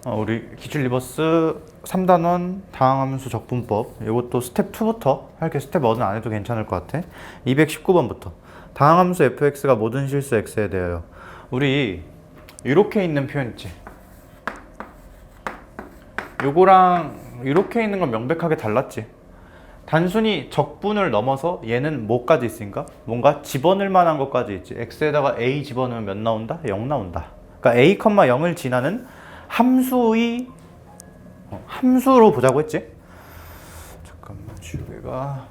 우리 기출 리버스 3단원 다항함수 적분법, 이것도 스텝 2부터 할게. 스텝 1은 안 해도 괜찮을 것 같아. 219번부터 다항함수 fx가 모든 실수 x에 대하여. 우리 이렇게 있는 표현 있지. 요거랑 이렇게 있는 건 명백하게 달랐지. 단순히 적분을 넘어서 얘는 뭐까지 있으니까 뭔가 집어넣을 만한 것까지 있지. x에다가 a 집어넣으면 몇 나온다? 0 나온다. 그러니까 a, 0을 지나는 함수로 보자고 했지. 잠깐만, 주배가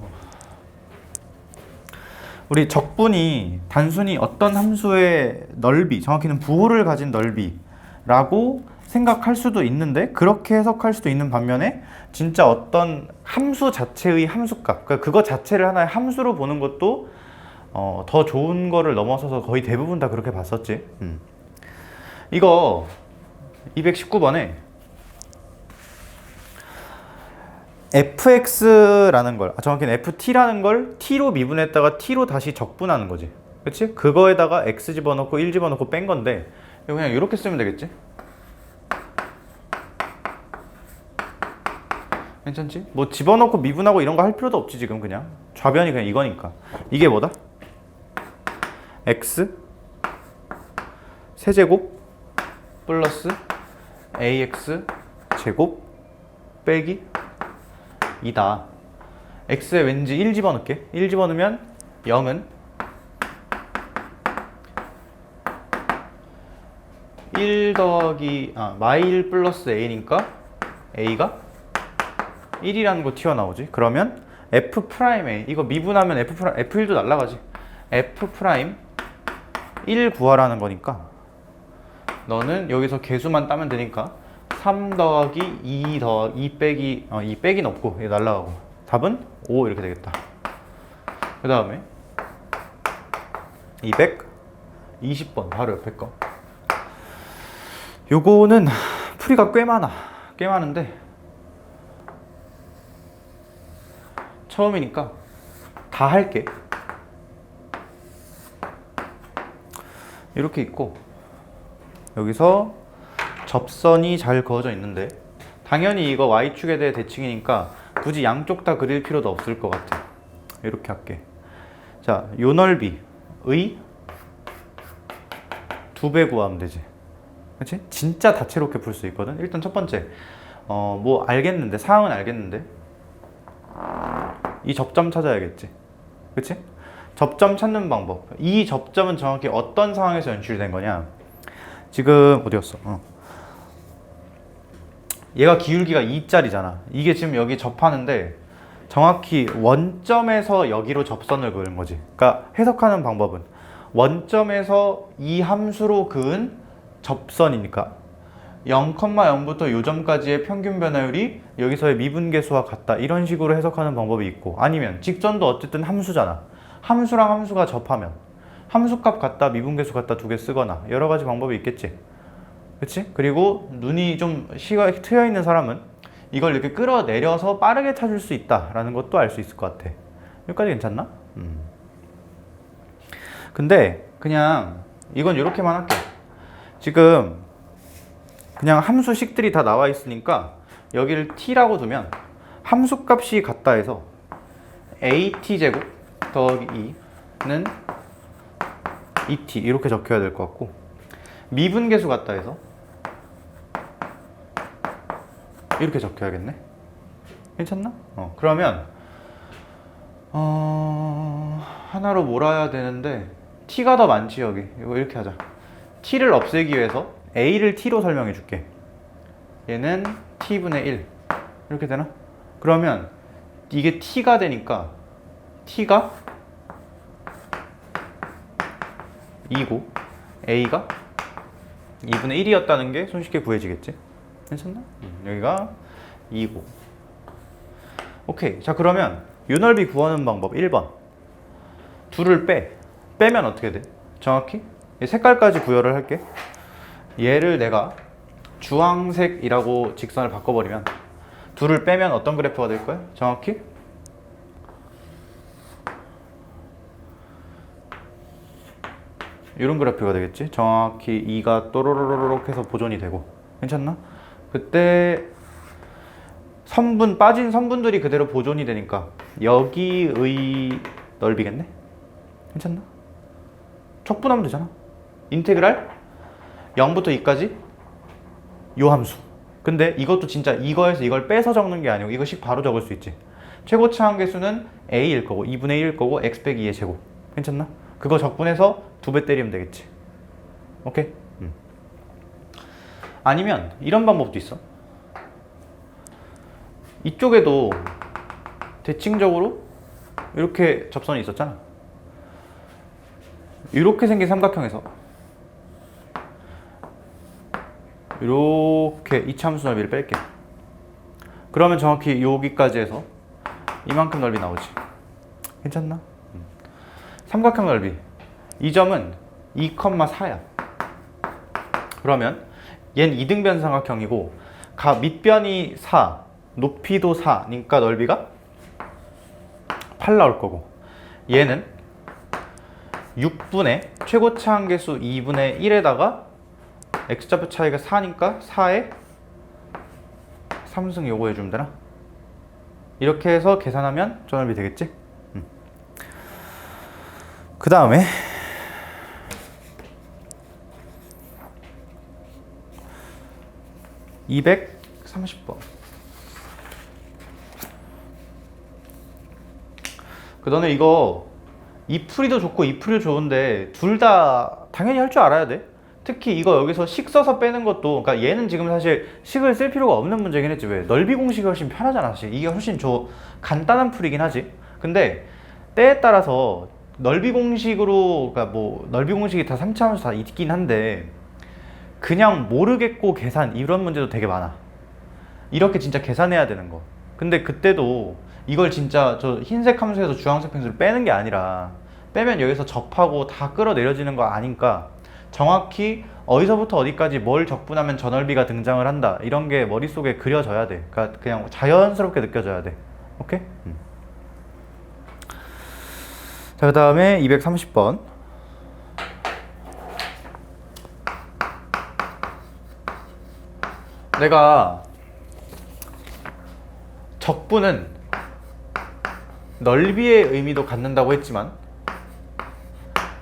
우리 적분이 단순히 어떤 함수의 넓이, 정확히는 부호를 가진 넓이라고 생각할 수도 있는데, 그렇게 해석할 수도 있는 반면에 진짜 어떤 함수 자체의 함수값, 그러니까 그거 자체를 하나의 함수로 보는 것도 더 좋은 거를 넘어서서 거의 대부분 다 그렇게 봤었지. 이거 219번에 fx라는 걸, 정확히는 ft라는 걸 t로 미분했다가 t로 다시 적분하는 거지. 그치? 그거에다가 x 집어넣고 1 집어넣고 뺀 건데, 이거 그냥 이렇게 쓰면 되겠지? 괜찮지? 뭐 집어넣고 미분하고 이런 거 할 필요도 없지. 지금 그냥 좌변이 그냥 이거니까. 이게 뭐다? x 세제곱 플러스 ax 제곱 빼기 2다. x에 왠지 1 집어넣을게. 1 집어넣으면 0은 1 더하기 마일 플러스 a니까 a가 1이라는 거 튀어나오지. 그러면 f'A, 이거 미분하면 f1도 날라가지. f' 1 구하라는 거니까 너는 여기서 개수만 따면 되니까 3 더하기 2 빼기 2 빼기는 없고 이게 날라가고 답은 5 이렇게 되겠다. 그 다음에 220번 바로 옆에 거. 요거는 풀이가 꽤 많은데 처음이니까 다 할게. 이렇게 있고 여기서 접선이 잘 그어져 있는데, 당연히 이거 y축에 대해 대칭이니까 굳이 양쪽 다 그릴 필요도 없을 것 같아. 이렇게 할게. 자, 요 넓이의 2배 구하면 되지. 그치? 진짜 다채롭게 풀 수 있거든. 일단 첫 번째, 뭐 알겠는데, 사항은 알겠는데 이 접점 찾아야겠지. 그치? 접점 찾는 방법. 이 접점은 정확히 어떤 상황에서 연출된 거냐. 지금 어디였어? 얘가 기울기가 2짜리잖아. 이게 지금 여기 접하는데 정확히 원점에서 여기로 접선을 그은 거지. 그러니까 해석하는 방법은 원점에서 이 함수로 그은 접선이니까 0,0부터 요 점까지의 평균 변화율이 여기서의 미분계수와 같다. 이런 식으로 해석하는 방법이 있고, 아니면 직선도 어쨌든 함수잖아. 함수랑 함수가 접하면 함수값 같다, 미분계수 같다 두 개 쓰거나 여러 가지 방법이 있겠지. 그치? 그리고 눈이 좀 시각이 트여 있는 사람은 이걸 이렇게 끌어내려서 빠르게 찾을 수 있다라는 것도 알 수 있을 것 같아. 여기까지 괜찮나? 근데 그냥 이건 이렇게만 할게. 지금 그냥 함수식들이 다 나와 있으니까 여기를 t라고 두면 함수값이 같다 해서 at제곱 더하기 2는 2t 이렇게 적혀야 될 것 같고, 미분계수 같다 해서 이렇게 적혀야겠네. 괜찮나? 그러면 하나로 몰아야 되는데 t가 더 많지. 여기 이거 이렇게 하자. t를 없애기 위해서 a를 t로 설명해 줄게. 얘는 t분의 1 이렇게 되나? 그러면 이게 t가 되니까 t가 2고 a가 2분의 1이었다는 게 손쉽게 구해지겠지? 괜찮나? 여기가 2고. 오케이. 자, 그러면 요 넓이 구하는 방법 1번. 둘을 빼면 어떻게 돼? 정확히 색깔까지 구별을 할게. 얘를 내가 주황색이라고 직선을 바꿔버리면 둘을 빼면 어떤 그래프가 될 거야? 정확히 이런 그래프가 되겠지. 정확히 2가 또로로로록 해서 보존이 되고. 괜찮나? 그때 선분 빠진 선분들이 그대로 보존이 되니까 여기의 넓이겠네? 괜찮나? 척분하면 되잖아. 인테그랄 0부터 2까지 요 함수. 근데 이것도 진짜 이거에서 이걸 빼서 적는 게 아니고 이거씩 바로 적을 수 있지. 최고차 한계수는 a일 거고 2분의 1일 거고 x 빼기 2의 제곱. 괜찮나? 그거 적분해서 2배 때리면 되겠지. 오케이? 아니면 이런 방법도 있어. 이쪽에도 대칭적으로 이렇게 접선이 있었잖아. 이렇게 생긴 삼각형에서 이렇게 이차함수 넓이를 뺄게. 그러면 정확히 여기까지 해서 이만큼 넓이 나오지. 괜찮나? 삼각형 넓이 이 점은 2,4야. 그러면 얘는 이등변 삼각형이고 밑변이 4, 높이도 4니까 넓이가 8 나올 거고, 얘는 6분의 최고차 한계수 2분의 1에다가 x좌표 차이가 4니까 4에 3승 요거 해주면 되나? 이렇게 해서 계산하면 저 넓이 되겠지? 그 다음에 230번. 너네 이거 이 풀이도 좋고 이 풀이도 좋은데 둘 다 당연히 할 줄 알아야 돼. 특히 이거 여기서 식 써서 빼는 것도, 그러니까 얘는 지금 사실 식을 쓸 필요가 없는 문제긴 했지. 왜? 넓이 공식이 훨씬 편하잖아. 사실 이게 훨씬 간단한 풀이긴 하지. 근데 때에 따라서 넓이 공식으로, 그러니까 뭐 넓이 공식이 다 3차 함수 다 있긴 한데 그냥 모르겠고 계산 이런 문제도 되게 많아. 이렇게 진짜 계산해야 되는 거. 근데 그때도 이걸 진짜 저 흰색 함수에서 주황색 함수를 빼는 게 아니라 빼면 여기서 접하고 다 끌어내려지는 거 아니까 정확히 어디서부터 어디까지 뭘 적분하면 저 넓이가 등장을 한다, 이런 게 머릿속에 그려져야 돼. 그러니까 그냥 자연스럽게 느껴져야 돼. 오케이? 자, 그 다음에 230번. 내가 적분은 넓이의 의미도 갖는다고 했지만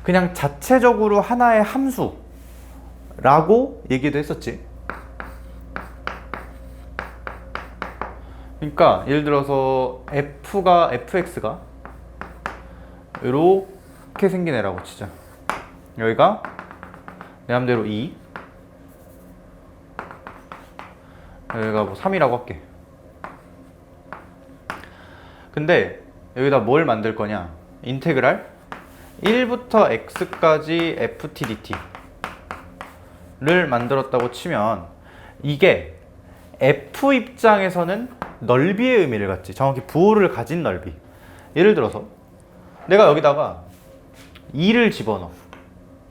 그냥 자체적으로 하나의 함수라고 얘기도 했었지. 그러니까 예를 들어서 fx가 이렇게 생긴 애라고 치자. 여기가 내 맘대로 2, 여기가 뭐 3이라고 할게. 근데 여기다 뭘 만들 거냐? 인테그랄 1부터 x까지 ft dt를 만들었다고 치면 이게 f 입장에서는 넓이의 의미를 갖지. 정확히 부호를 가진 넓이. 예를 들어서 내가 여기다가 2를 집어넣어.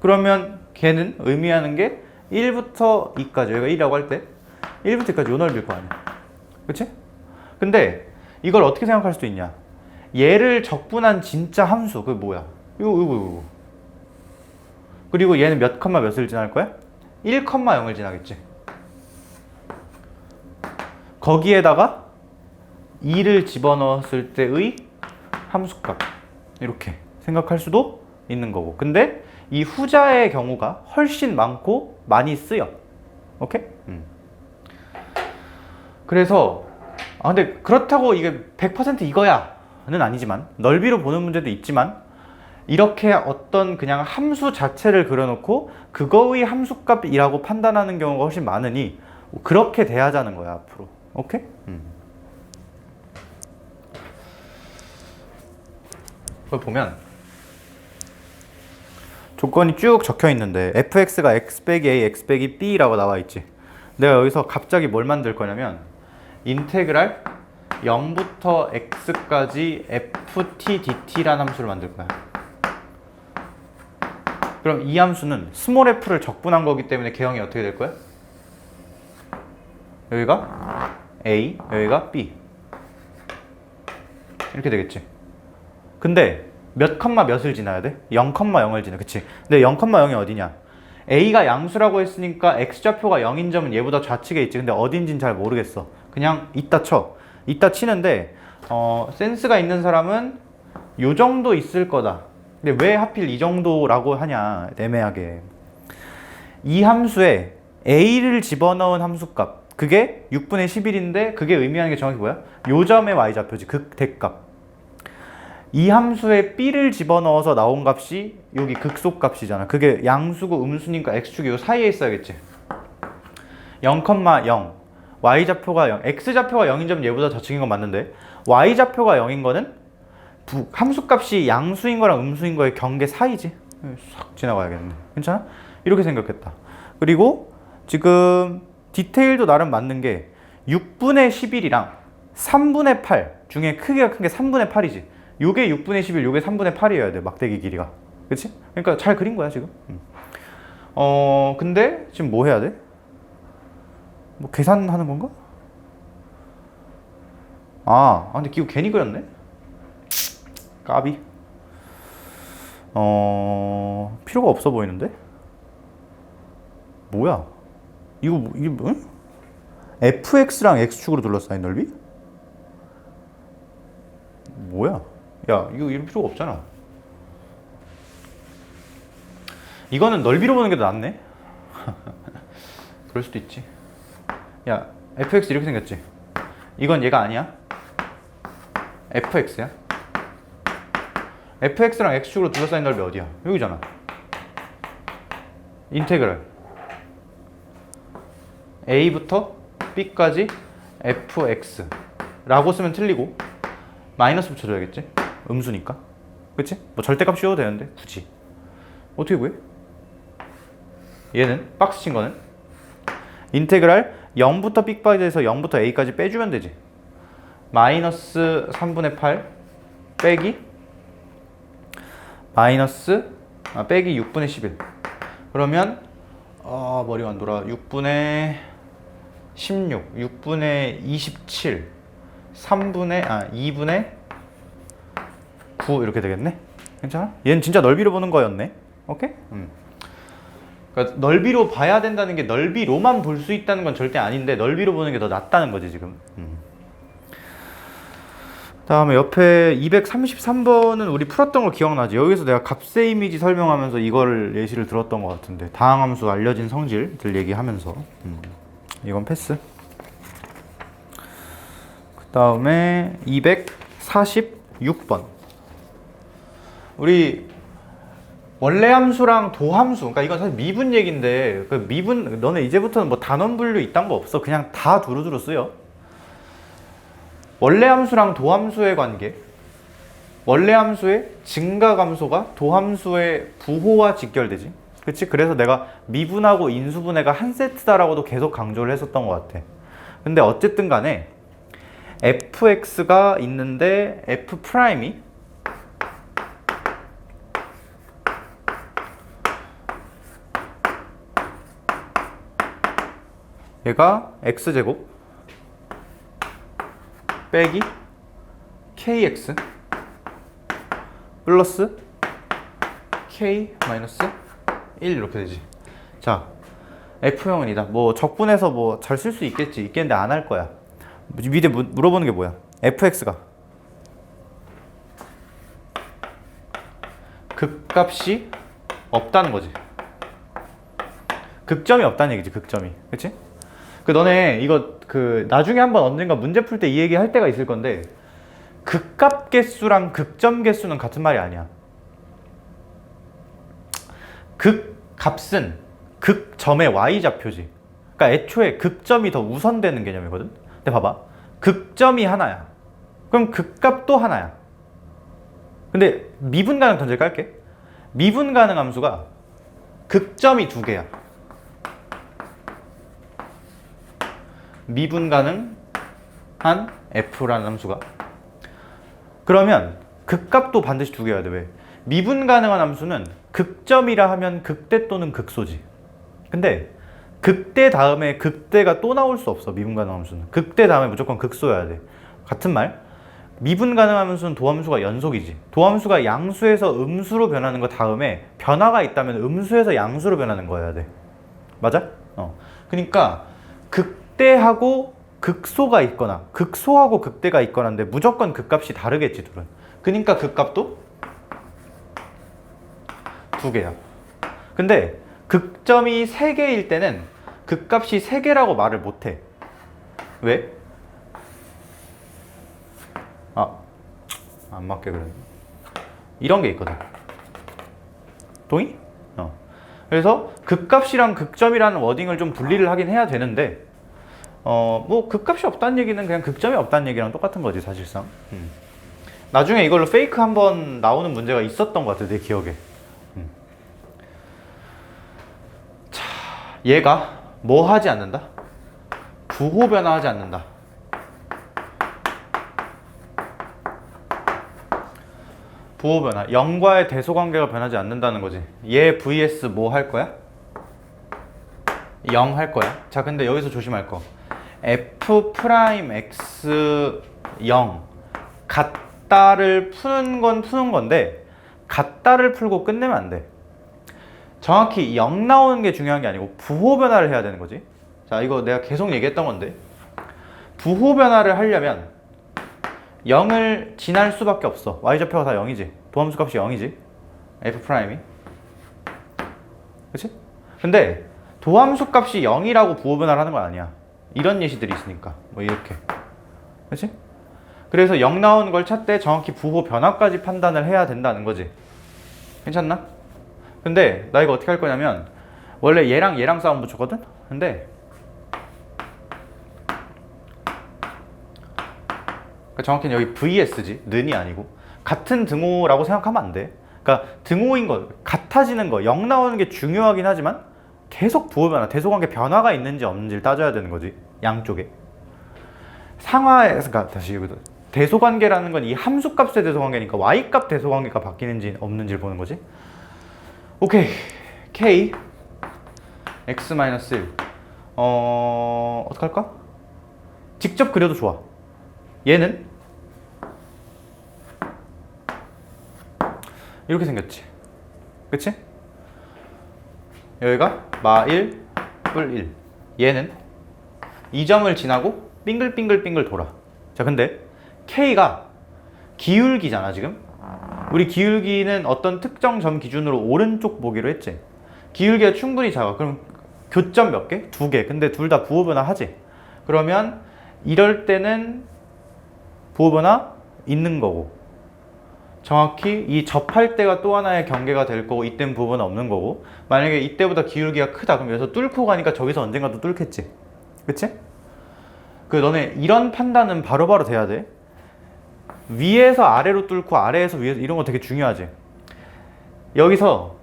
그러면 걔는 의미하는 게 1부터 2까지, 여기가 1이라고 할 때 1부터 2까지 요 넓이일 거 아니야. 그치? 근데 이걸 어떻게 생각할 수도 있냐? 얘를 적분한 진짜 함수, 그게 뭐야? 이거. 그리고 얘는 몇 컴마 몇을 지날 거야? 1,0을 지나겠지. 거기에다가 2를 집어넣었을 때의 함수값, 이렇게 생각할 수도 있는 거고. 근데 이 후자의 경우가 훨씬 많고 많이 쓰여. 오케이? 그래서 근데 그렇다고 이게 100% 이거야는 아니지만, 넓이로 보는 문제도 있지만, 이렇게 어떤 그냥 함수 자체를 그려놓고 그거의 함수값이라고 판단하는 경우가 훨씬 많으니 그렇게 돼야자는 거야 앞으로. 오케이? 그걸 보면 조건이 쭉 적혀 있는데 fx가 x 빼기 a, x 빼기 b라고 나와 있지. 내가 여기서 갑자기 뭘 만들 거냐면 인테그랄 0부터 x까지 ft dt라는 함수를 만들 거야. 그럼 이 함수는 스몰 f를 적분한 거기 때문에 개형이 어떻게 될 거야? 여기가 a, 여기가 b, 이렇게 되겠지. 근데 몇 컴마 몇을 지나야 돼? 0,0을 지나. 그치? 근데 0,0이 어디냐? A가 양수라고 했으니까 X좌표가 0인 점은 얘보다 좌측에 있지. 근데 어딘진 잘 모르겠어. 그냥 이따 쳐. 이따 치는데 센스가 있는 사람은 요 정도 있을 거다. 근데 왜 하필 이 정도라고 하냐, 애매하게. 이 함수에 A를 집어넣은 함수값, 그게 6분의 11인데 그게 의미하는 게 정확히 뭐야? 요 점의 y좌표지. 극대값. 이 함수에 B를 집어넣어서 나온 값이 여기 극소값이잖아. 그게 양수고 음수니까 x축이 요 사이에 있어야겠지. 0,0, y좌표가 0, x좌표가 0인 점은 얘보다 좌측인 건 맞는데 y좌표가 0인 거는 함수값이 양수인 거랑 음수인 거의 경계 사이지. 싹 지나가야겠네. 괜찮아? 이렇게 생각했다. 그리고 지금 디테일도 나름 맞는 게 6분의 11이랑 3분의 8 중에 크기가 큰 게 3분의 8이지. 요게 6분의 11, 요게 3분의 8이어야 돼. 막대기 길이가. 그치? 그러니까 잘 그린 거야 지금. 근데 지금 뭐 해야 돼? 뭐 계산하는 건가? 근데 이거 괜히 그렸네? 까비. 필요가 없어 보이는데? 뭐야? 이거 응? fx랑 x축으로 둘러싸인 넓이? 뭐야? 야, 이거 이런 필요가 없잖아. 이거는 넓이로 보는 게 더 낫네? 그럴 수도 있지. 야, fx 이렇게 생겼지? 이건 얘가 아니야? fx야? fx랑 x축으로 둘러싸인 넓이 어디야? 여기잖아. 인테그랄 a부터 b까지 fx 라고 쓰면 틀리고 마이너스 붙여줘야겠지? 음수니까. 그치? 뭐 절대값 씌워도 되는데 굳이 어떻게 구해? 얘는 박스 친 거는 인테그랄 0부터 b까지 해서 0부터 a까지 빼주면 되지. 마이너스 3분의 8 빼기 빼기 6분의 11. 그러면 머리가 안 돌아. 6분의 16, 6분의 27, 2분의 9 이렇게 되겠네. 괜찮아? 얘는 진짜 넓이로 보는 거였네. 오케이? 그러니까 넓이로 봐야 된다는 게 넓이로만 볼 수 있다는 건 절대 아닌데 넓이로 보는 게 더 낫다는 거지 지금. 다음에 옆에 233번은 우리 풀었던 거 기억나지? 여기서 내가 값의 이미지 설명하면서 이걸 예시를 들었던 것 같은데 다항함수 알려진 성질들 얘기하면서 이건 패스. 그 다음에 246번 우리 원래 함수랑 도함수, 그러니까 이건 사실 미분 얘기인데 그 미분 너네 이제부터는 뭐 단원 분류 이딴 거 없어. 그냥 다 두루두루 쓰여. 원래 함수랑 도함수의 관계, 원래 함수의 증가감소가 도함수의 부호와 직결되지. 그치? 그래서 내가 미분하고 인수분해가 한 세트다라고도 계속 강조를 했었던 것 같아. 근데 어쨌든 간에 fx가 있는데 f'이 얘가 x제곱 빼기 kx 플러스 k 마이너스 1 이렇게 되지. 자, f형은 이다. 뭐 적분해서 뭐 잘 쓸 수 있겠는데 안 할 거야. 밑에 물어보는 게 뭐야? fx가 극값이 없다는 거지. 극점이 없다는 얘기지. 극점이. 그치? 너네 이거 나중에 한번 언젠가 문제 풀 때 이 얘기 할 때가 있을 건데 극값 개수랑 극점 개수는 같은 말이 아니야. 극값은 극점의 y좌표지. 그러니까 애초에 극점이 더 우선되는 개념이거든. 근데 봐봐. 극점이 하나야. 그럼 극값도 하나야. 근데 미분 가능 던질 깔게. 미분 가능 함수가 극점이 두 개야. 미분 가능한 f라는 함수가. 그러면 극값도 반드시 두 개여야 돼. 왜? 미분 가능한 함수는 극점이라 하면 극대 또는 극소지. 근데 극대 다음에 극대가 또 나올 수 없어. 미분 가능한 함수는 극대 다음에 무조건 극소여야 돼. 같은 말. 미분 가능한 함수는 도함수가 연속이지. 도함수가 양수에서 음수로 변하는 거 다음에 변화가 있다면 음수에서 양수로 변하는 거여야 돼. 맞아? 그러니까 극대하고 극소가 있거나 극소하고 극대가 있거나인데 무조건 극값이 다르겠지, 둘은. 그러니까 극값도 두 개야. 근데 극점이 3개일 때는 극값이 3개라고 말을 못해. 왜? 안 맞게 그래. 이런 게 있거든. 동의? 그래서 극값이랑 극점이라는 워딩을 좀 분리를 하긴 해야 되는데 뭐 극값이 없다는 얘기는 그냥 극점이 없다는 얘기랑 똑같은 거지, 사실상. 나중에 이걸로 페이크 한번 나오는 문제가 있었던 것 같아, 내 기억에. 자, 얘가 뭐 하지 않는다? 부호 변화하지 않는다. 부호 변화. 0과의 대소관계가 변하지 않는다는 거지. 얘 vs 뭐 할 거야? 0 할 거야. 자, 근데 여기서 조심할 거. f'x 0 같다를 푸는 건 푸는 건데 같다를 풀고 끝내면 안 돼. 정확히 0 나오는 게 중요한 게 아니고 부호 변화를 해야 되는 거지. 자, 이거 내가 계속 얘기했던 건데 부호 변화를 하려면 0을 지날 수밖에 없어. y좌표가 다 0이지. 도함수 값이 0이지. f'이. 그치? 근데 도함수 값이 0이라고 부호 변화를 하는 건 아니야. 이런 예시들이 있으니까. 뭐 이렇게. 그치? 그래서 0 나오는 걸 찾되 정확히 부호 변화까지 판단을 해야 된다는 거지. 괜찮나? 근데 나 이거 어떻게 할 거냐면 원래 얘랑 싸움 붙였거든? 근데 정확히는 여기 vs지. 는이 아니고. 같은 등호라고 생각하면 안 돼. 그러니까 등호인 거, 같아지는 거, 0 나오는 게 중요하긴 하지만 계속 부호 변화, 대소관계 변화가 있는지 없는지를 따져야 되는 거지. 양쪽에. 상하에서, 그러니까 다시 여기도 대소관계라는 건 이 함수값의 대소관계니까 y값 대소관계가 바뀌는지 없는지를 보는 거지. 오케이. k x-1 어떡할까? 직접 그려도 좋아. 얘는 이렇게 생겼지. 그치? 여기가 마1 뿔 1. 얘는 이 점을 지나고 빙글빙글빙글 돌아. 자, 근데 K가 기울기잖아, 지금. 우리 기울기는 어떤 특정 점 기준으로 오른쪽 보기로 했지. 기울기가 충분히 작아. 그럼 교점 몇 개? 2개. 근데 둘 다 부호 변화 하지. 그러면 이럴 때는 부호 변화 있는 거고, 정확히 이 접할 때가 또 하나의 경계가 될 거고, 이때는 부호 변화 없는 거고. 만약에 이때보다 기울기가 크다, 그럼 여기서 뚫고 가니까 저기서 언젠가 또 뚫겠지. 그치? 너네 이런 판단은 바로바로 돼야 돼. 위에서 아래로 뚫고 아래에서 위에서, 이런 거 되게 중요하지. 여기서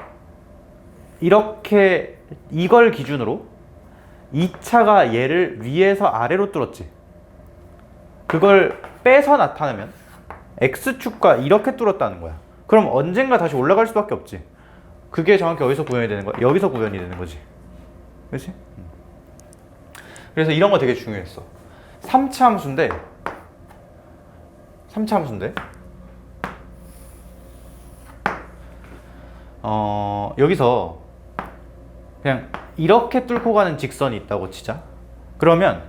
이렇게 이걸 기준으로 2차가 얘를 위에서 아래로 뚫었지. 그걸 빼서 나타내면 X축과 이렇게 뚫었다는 거야. 그럼 언젠가 다시 올라갈 수밖에 없지. 그게 정확히 어디서 구현이 되는 거야? 여기서 구현이 되는 거지. 그렇지? 그래서 이런 거 되게 중요했어. 3차 함수인데 여기서 그냥 이렇게 뚫고 가는 직선이 있다고 치자. 그러면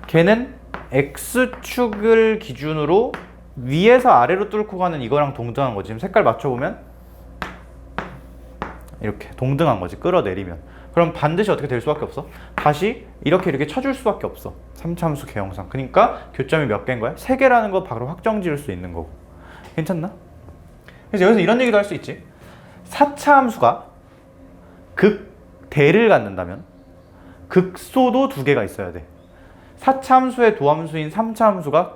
걔는 X축을 기준으로 위에서 아래로 뚫고 가는 이거랑 동등한 거지. 지금 색깔 맞춰보면 이렇게 동등한 거지. 끌어내리면. 그럼 반드시 어떻게 될 수밖에 없어? 다시 이렇게 쳐줄 수밖에 없어. 3차 함수 개형상. 그러니까 교점이 몇 개인 거야? 3개라는 거 바로 확정 지을 수 있는 거고. 괜찮나? 그래서 여기서 이런 얘기도 할 수 있지. 4차 함수가 극대를 갖는다면 극소도 2개가 있어야 돼. 4차 함수의 도함수인 3차 함수가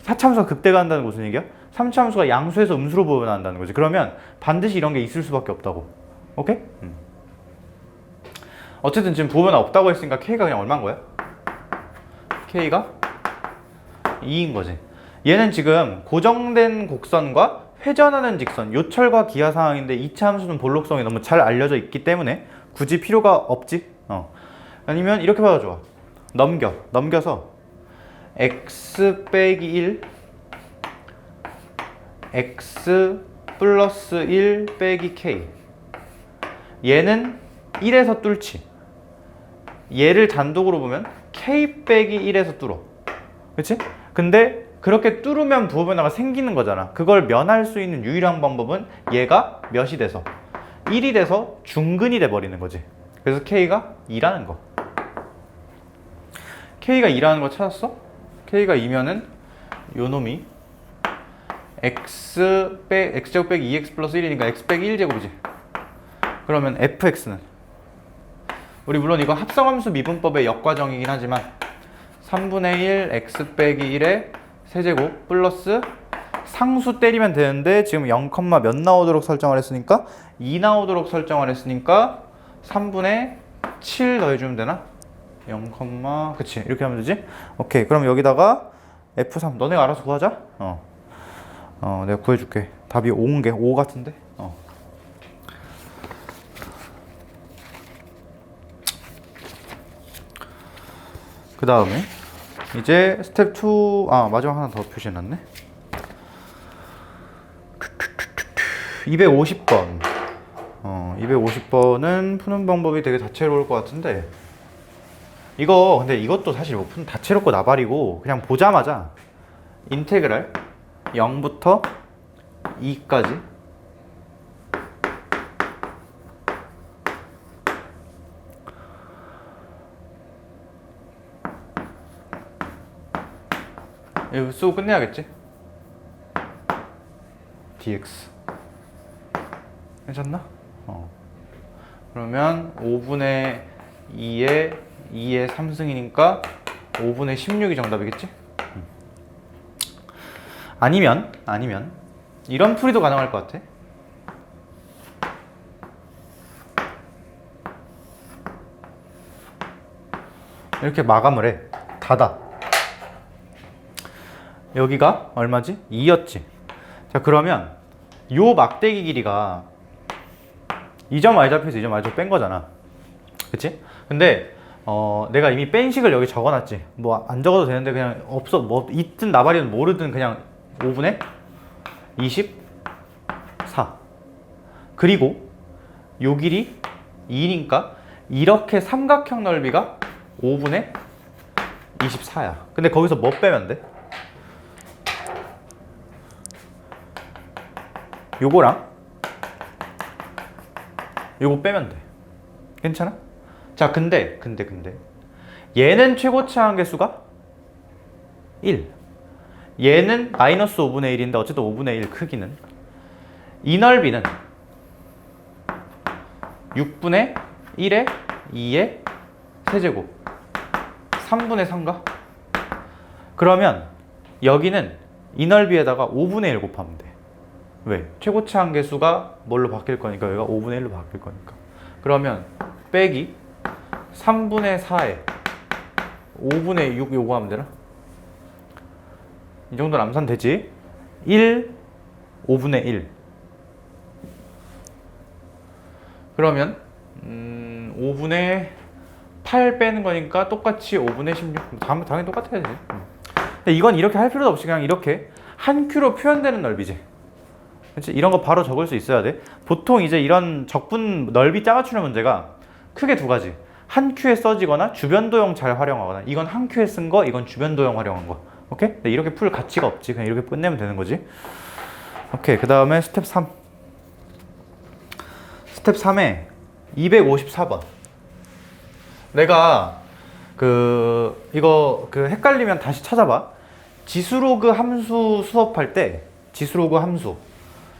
4차 함수가 극대가 한다는 건 무슨 얘기야? 3차 함수가 양수에서 음수로 변화한다는 거지. 그러면 반드시 이런 게 있을 수밖에 없다고. 오케이? 어쨌든 지금 부호 변화 없다고 했으니까 K가 그냥 얼마인 거야? K가 2인 거지. 얘는 지금 고정된 곡선과 회전하는 직선, 요철과 기하 상황인데 2차 함수는 볼록성이 너무 잘 알려져 있기 때문에 굳이 필요가 없지. 아니면 이렇게 봐도 좋아. 넘겨서 x 빼기 1 x 플러스 1 빼기 k. 얘는 1에서 뚫지. 얘를 단독으로 보면 k 빼기 1에서 뚫어. 그치? 근데 그렇게 뚫으면 부호 변화가 생기는 거잖아. 그걸 면할 수 있는 유일한 방법은 얘가 몇이 돼서 1이 돼서 중근이 돼 버리는 거지. 그래서 k가 2라는 거. k가 2라는 거 찾았어? k가 2면은 요 놈이 x제곱 빼기 2x 플러스 1이니까 x 빼기 1제곱이지. 그러면 fx는 우리 물론 이거 합성함수 미분법의 역과정이긴 하지만 3분의 1 x 빼기 1의 세제곱 플러스 상수 때리면 되는데 지금 0, 몇 나오도록 설정을 했으니까 2 나오도록 설정을 했으니까 3분의 7 더해주면 되나? 0, 그치 이렇게 하면 되지? 오케이 그럼 여기다가 F3 너네가 알아서 구하자. 내가 구해줄게. 답이 5인 게 5 같은데? 그 다음에 이제 스텝 2 마지막 하나 더 표시해놨네. 250번 250번은 푸는 방법이 되게 다채로울 것 같은데 근데 이것도 사실 뭐 푸는 다채롭고 나발이고 그냥 보자마자 인테그랄 0부터 2까지 이거 쓰고 끝내야겠지? dx 괜찮나? 그러면 5분의 2의 3승이니까 5분의 16이 정답이겠지? 아니면 이런 풀이도 가능할 것 같아. 이렇게 마감을 해. 닫아. 여기가 얼마지? 2였지. 자 그러면 요 막대기 길이가 2점 y좌표에서 2점 y좌표 뺀 거잖아. 그치? 근데 내가 이미 뺀 식을 여기 적어놨지. 뭐 안 적어도 되는데 그냥 없어. 뭐 있든 나발이든 모르든 그냥 5분의 24. 그리고 요 길이 2니까 이렇게 삼각형 넓이가 5분의 24야. 근데 거기서 뭐 빼면 돼? 요거랑 요거 빼면 돼. 괜찮아? 자 근데 얘는 최고치 한계수가 1. 얘는 마이너스 5분의 1인데 어쨌든 5분의 1 크기는 이 넓이는 6분의 1의 2의 세제곱 3분의 3가? 그러면 여기는 이 넓이에다가 5분의 1 곱하면 돼. 왜? 최고치 한계수가 뭘로 바뀔 거니까 여기가 5분의 1로 바뀔 거니까. 그러면 빼기 3분의 4에 5분의 6 요거 하면 되나? 이 정도는 암산되지? 1, 5분의 1. 그러면 5분의 8 빼는 거니까 똑같이 5분의 16. 당연히 똑같아야지. 근데 이건 이렇게 할 필요도 없이 그냥 이렇게 한 큐로 표현되는 넓이지. 그치? 이런 거 바로 적을 수 있어야 돼. 보통 이제 이런 적분 넓이 짜맞추는 문제가 크게 두 가지. 한 큐에 써지거나 주변도형 잘 활용하거나. 이건 한 큐에 쓴 거, 이건 주변도형 활용한 거. 오케이? 근데 이렇게 풀 가치가 없지. 그냥 이렇게 끝내면 되는 거지. 오케이. 그 다음에 스텝 3. 스텝 3에 254번. 내가 이거 헷갈리면 다시 찾아봐. 지수로그 함수 수업할 때 지수로그 함수,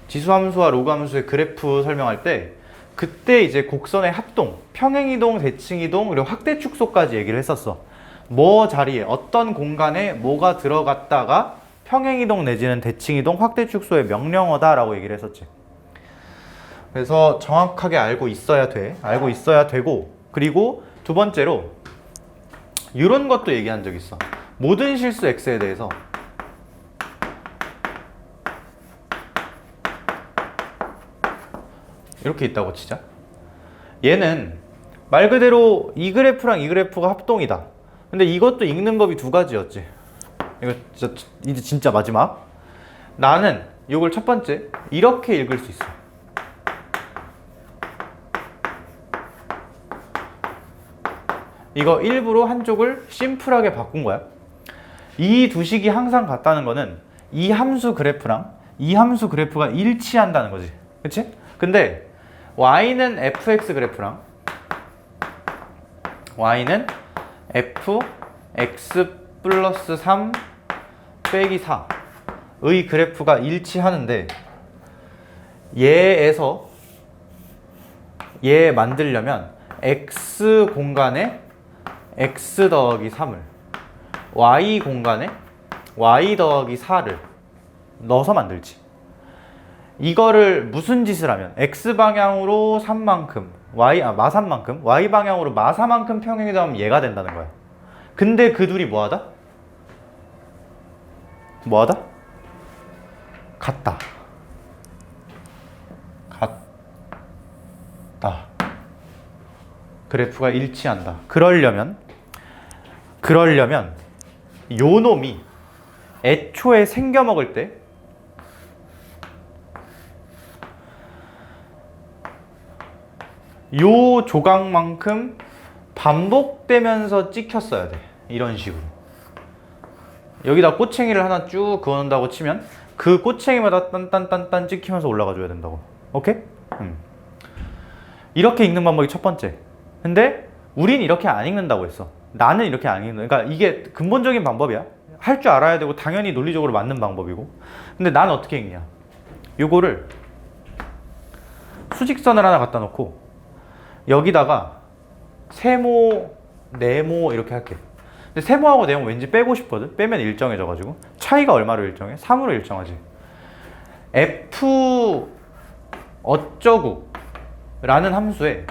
지수함수와 로그 함수의 그래프 설명할 때 그때 이제 곡선의 합동, 평행이동, 대칭이동, 그리고 확대축소까지 얘기를 했었어. 뭐 자리에 어떤 공간에 뭐가 들어갔다가 평행이동 내지는 대칭이동, 확대축소의 명령어다라고 얘기를 했었지. 그래서 정확하게 알고 있어야 돼. 알고 있어야 되고, 그리고 두 번째로 이런 것도 얘기한 적 있어. 모든 실수 x에 대해서 이렇게 있다고 치자. 얘는 말 그대로 이 그래프랑 이 그래프가 합동이다. 근데 이것도 읽는 법이 두 가지였지. 이거 이제 진짜 마지막. 나는 이걸 첫 번째 이렇게 읽을 수 있어. 이거 일부러 한쪽을 심플하게 바꾼 거야. 이 두 식이 항상 같다는 거는 이 함수 그래프랑 이 함수 그래프가 일치한다는 거지. 그치? 근데 y는 fx 그래프랑 y는 fx 플러스 3 빼기 4의 그래프가 일치하는데 얘에서 얘 만들려면 x 공간에 x 더하기 3을 y 공간에 y 더하기 4를 넣어서 만들지. 이거를 무슨 짓을 하면 x방향으로 3만큼 마3만큼 y방향으로 마4만큼 평행이 되면 얘가 된다는 거야. 근데 그 둘이 뭐하다? 뭐하다? 같다. 같다. 그래프가 일치한다. 그러려면 요 놈이 애초에 생겨 먹을 때 요 조각만큼 반복되면서 찍혔어야 돼. 이런 식으로. 여기다 꼬챙이를 하나 쭉 그어놓는다고 치면 그 꼬챙이마다 딴딴딴딴 찍히면서 올라가 줘야 된다고. 오케이? 이렇게 읽는 방법이 첫 번째. 근데 우린 이렇게 안 읽는다고 했어. 나는 이렇게 안 읽는. 그러니까 이게 근본적인 방법이야. 할 줄 알아야 되고 당연히 논리적으로 맞는 방법이고. 근데 난 어떻게 읽냐? 요거를 수직선을 하나 갖다 놓고 여기다가 세모, 네모 이렇게 할게. 근데 세모하고 네모 왠지 빼고 싶거든? 빼면 일정해져가지고. 차이가 얼마로 일정해? 3으로 일정하지. f 어쩌구 라는 함수에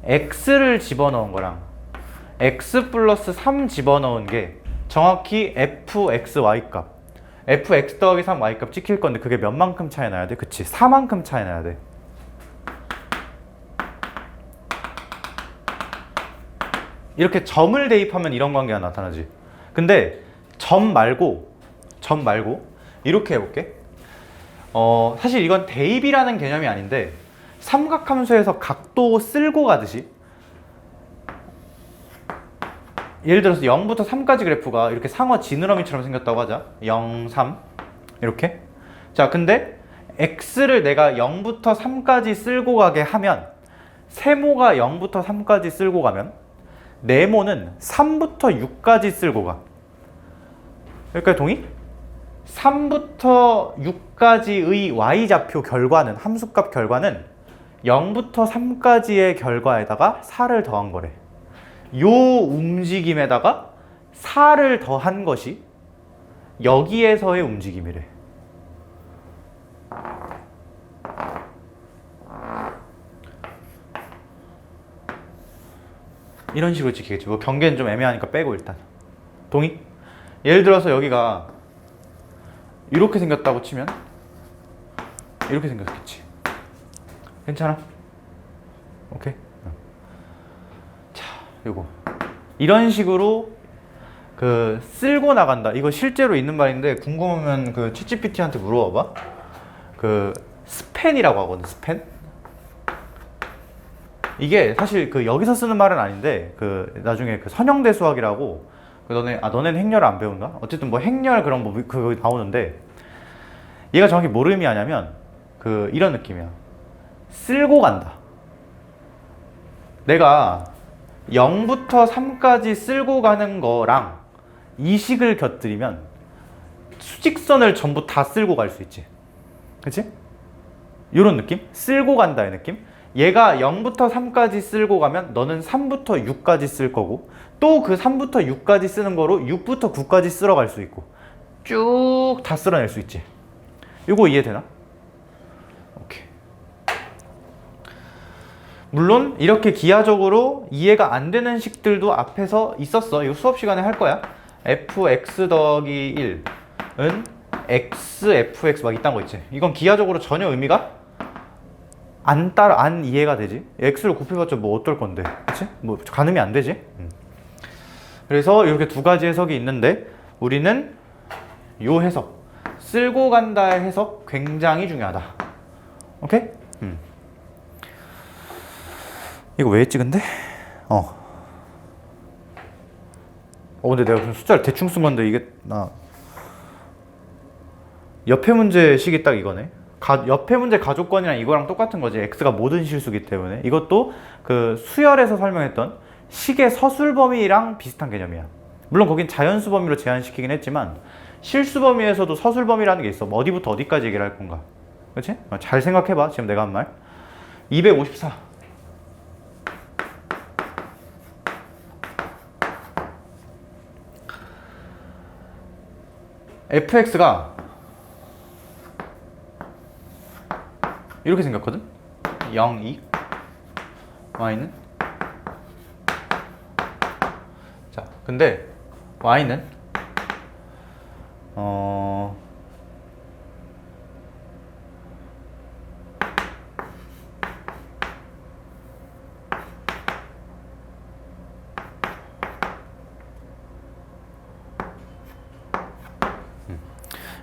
x를 집어넣은 거랑 x 플러스 3 집어넣은 게 정확히 fxy 값. fx 더하기 3y 값 찍힐 건데 그게 몇 만큼 차이 나야 돼? 그치? 4만큼 차이 나야 돼. 이렇게 점을 대입하면 이런 관계가 나타나지. 근데 점 말고 이렇게 해볼게. 사실 이건 대입이라는 개념이 아닌데 삼각함수에서 각도 쓸고 가듯이 예를 들어서 0부터 3까지 그래프가 이렇게 상어 지느러미처럼 생겼다고 하자. 0, 3 이렇게. 자, 근데 x를 내가 0부터 3까지 쓸고 가게 하면 세모가 0부터 3까지 쓸고 가면 네모는 3부터 6까지 쓸고 가. 여기까지 동의? 3부터 6까지의 y좌표 결과는, 함수값 결과는 0부터 3까지의 결과에다가 4를 더한 거래. 요 움직임에다가 4를 더한 것이 여기에서의 움직임이래. 이런 식으로 찍히겠지. 뭐 경계는 좀 애매하니까 빼고 일단. 동의? 예를 들어서 여기가 이렇게 생겼다고 치면 이렇게 생겼겠지. 괜찮아? 오케이? 자, 요거 이런 식으로 그 쓸고 나간다. 이거 실제로 있는 말인데 궁금하면 그 챗GPT한테 물어봐봐. 그 스팬이라고 하거든. 스팬? 이게 사실 그 여기서 쓰는 말은 아닌데 그 나중에 그 선형대 수학이라고 그 너네는 행렬을 안 배운가? 어쨌든 뭐 행렬 그런 뭐 그거 나오는데 얘가 정확히 뭘 의미하냐면 그 이런 느낌이야. 쓸고 간다. 내가 0부터 3까지 쓸고 가는 거랑 이 식을 곁들이면 수직선을 전부 다 쓸고 갈 수 있지. 그치? 이런 느낌? 쓸고 간다의 느낌? 얘가 0부터 3까지 쓸고 가면 너는 3부터 6까지 쓸 거고 또 그 3부터 6까지 쓰는 거로 6부터 9까지 쓸어 갈 수 있고 쭉 다 쓸어낼 수 있지. 이거 이해되나? 오케이. 물론 이렇게 기하적으로 이해가 안 되는 식들도 앞에서 있었어. 이거 수업 시간에 할 거야. fx 더하기 1은 x, fx 막 이딴 거 있지. 이건 기하적으로 전혀 의미가 안 이해가 되지. x를 곱해봤자 뭐 어떨 건데, 그치? 뭐 가늠이 안 되지. 그래서 이렇게 두 가지 해석이 있는데 우리는 요 해석, 쓸고 간다의 해석 굉장히 중요하다. 오케이? 이거 왜 했지 근데? 근데 내가 무슨 숫자를 대충 쓴 건데 이게 옆에 문제 식이 딱 이거네. 옆에 문제 가족권이랑 이거랑 똑같은 거지. x가 모든 실수기 때문에. 이것도 그 수열에서 설명했던 식의 서술 범위랑 비슷한 개념이야. 물론 거긴 자연수 범위로 제한시키긴 했지만 실수 범위에서도 서술 범위라는 게 있어. 뭐 어디부터 어디까지 얘기를 할 건가. 그렇지? 잘 생각해봐. 지금 내가 한 말. 254. fx가 이렇게 생겼거든? 0, 2 y는 자, 근데 y는